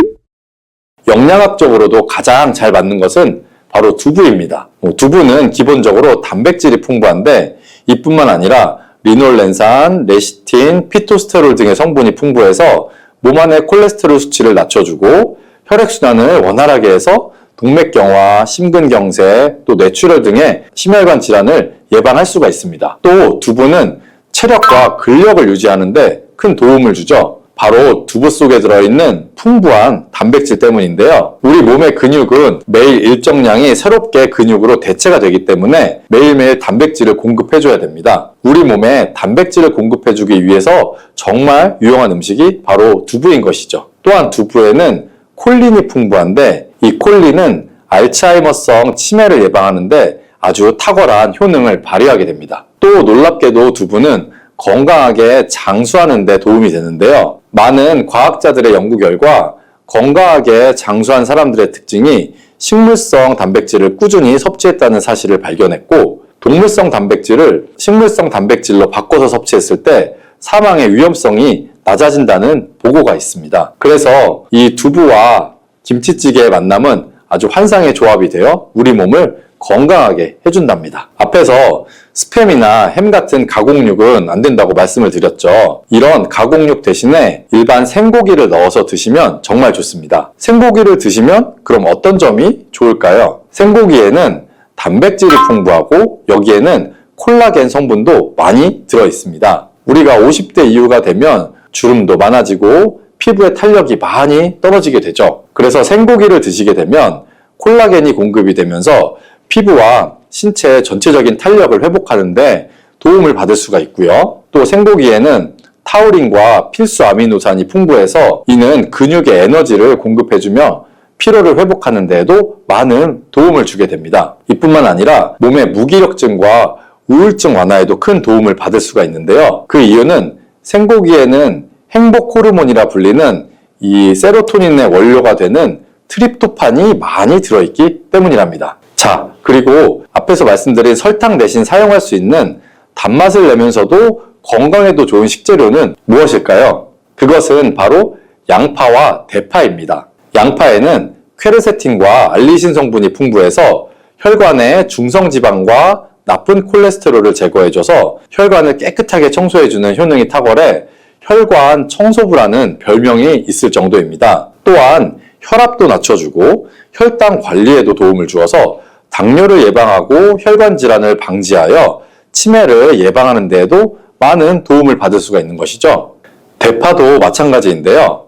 [SPEAKER 2] 영양학적으로도 가장 잘 맞는 것은 바로 두부입니다. 두부는 기본적으로 단백질이 풍부한데 이뿐만 아니라 리놀렌산, 레시틴, 피토스테롤 등의 성분이 풍부해서 몸 안의 콜레스테롤 수치를 낮춰주고 혈액순환을 원활하게 해서 동맥경화, 심근경색, 또 뇌출혈 등의 심혈관 질환을 예방할 수가 있습니다. 또 두부는 체력과 근력을 유지하는 데 큰 도움을 주죠. 바로 두부 속에 들어있는 풍부한 단백질 때문인데요. 우리 몸의 근육은 매일 일정량이 새롭게 근육으로 대체가 되기 때문에 매일매일 단백질을 공급해줘야 됩니다. 우리 몸에 단백질을 공급해주기 위해서 정말 유용한 음식이 바로 두부인 것이죠. 또한 두부에는 콜린이 풍부한데 이 콜린은 알츠하이머성 치매를 예방하는데 아주 탁월한 효능을 발휘하게 됩니다. 또 놀랍게도 두부는 건강하게 장수하는 데 도움이 되는데요. 많은 과학자들의 연구 결과 건강하게 장수한 사람들의 특징이 식물성 단백질을 꾸준히 섭취했다는 사실을 발견했고 동물성 단백질을 식물성 단백질로 바꿔서 섭취했을 때 사망의 위험성이 낮아진다는 보고가 있습니다. 그래서 이 두부와 김치찌개의 만남은 아주 환상의 조합이 되어 우리 몸을 건강하게 해준답니다. 앞에서 스팸이나 햄 같은 가공육은 안 된다고 말씀을 드렸죠. 이런 가공육 대신에 일반 생고기를 넣어서 드시면 정말 좋습니다. 생고기를 드시면 그럼 어떤 점이 좋을까요? 생고기에는 단백질이 풍부하고 여기에는 콜라겐 성분도 많이 들어 있습니다. 우리가 50대 이후가 되면 주름도 많아지고 피부의 탄력이 많이 떨어지게 되죠. 그래서 생고기를 드시게 되면 콜라겐이 공급이 되면서 피부와 신체 전체적인 탄력을 회복하는데 도움을 받을 수가 있고요. 또 생고기에는 타우린과 필수 아미노산이 풍부해서 이는 근육에 에너지를 공급해주며 피로를 회복하는 데에도 많은 도움을 주게 됩니다. 이뿐만 아니라 몸의 무기력증과 우울증 완화에도 큰 도움을 받을 수가 있는데요. 그 이유는 생고기에는 행복 호르몬이라 불리는 이 세로토닌의 원료가 되는 트립토판이 많이 들어있기 때문이랍니다. 자, 그리고 앞에서 말씀드린 설탕 대신 사용할 수 있는 단맛을 내면서도 건강에도 좋은 식재료는 무엇일까요? 그것은 바로 양파와 대파입니다. 양파에는 퀘르세틴과 알리신 성분이 풍부해서 혈관의 중성지방과 나쁜 콜레스테롤을 제거해줘서 혈관을 깨끗하게 청소해주는 효능이 탁월해 혈관 청소부라는 별명이 있을 정도입니다. 또한 혈압도 낮춰주고 혈당 관리에도 도움을 주어서 당뇨를 예방하고 혈관 질환을 방지하여 치매를 예방하는 데에도 많은 도움을 받을 수가 있는 것이죠. 대파도 마찬가지인데요.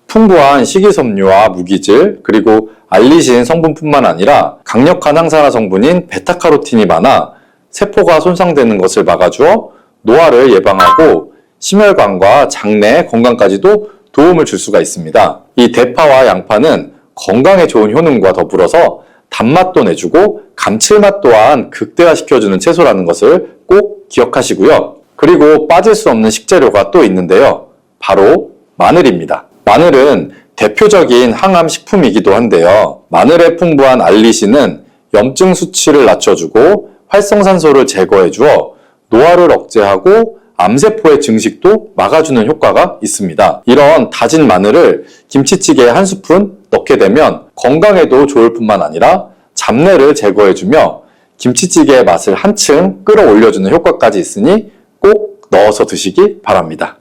[SPEAKER 2] 풍부한 식이섬유와 무기질 그리고 알리신 성분뿐만 아니라 강력한 항산화 성분인 베타카로틴이 많아 세포가 손상되는 것을 막아주어 노화를 예방하고 심혈관과 장내 건강까지도 도움을 줄 수가 있습니다. 이 대파와 양파는 건강에 좋은 효능과 더불어서 단맛도 내주고 감칠맛 또한 극대화시켜주는 채소라는 것을 꼭 기억하시고요. 그리고 빠질 수 없는 식재료가 또 있는데요. 바로 마늘입니다. 마늘은 대표적인 항암 식품이기도 한데요. 마늘에 풍부한 알리신은 염증 수치를 낮춰주고 활성산소를 제거해주어 노화를 억제하고 암세포의 증식도 막아주는 효과가 있습니다. 이런 다진 마늘을 김치찌개에 한 스푼 넣게 되면 건강에도 좋을 뿐만 아니라 잡내를 제거해주며 김치찌개의 맛을 한층 끌어올려주는 효과까지 있으니 꼭 넣어서 드시기 바랍니다.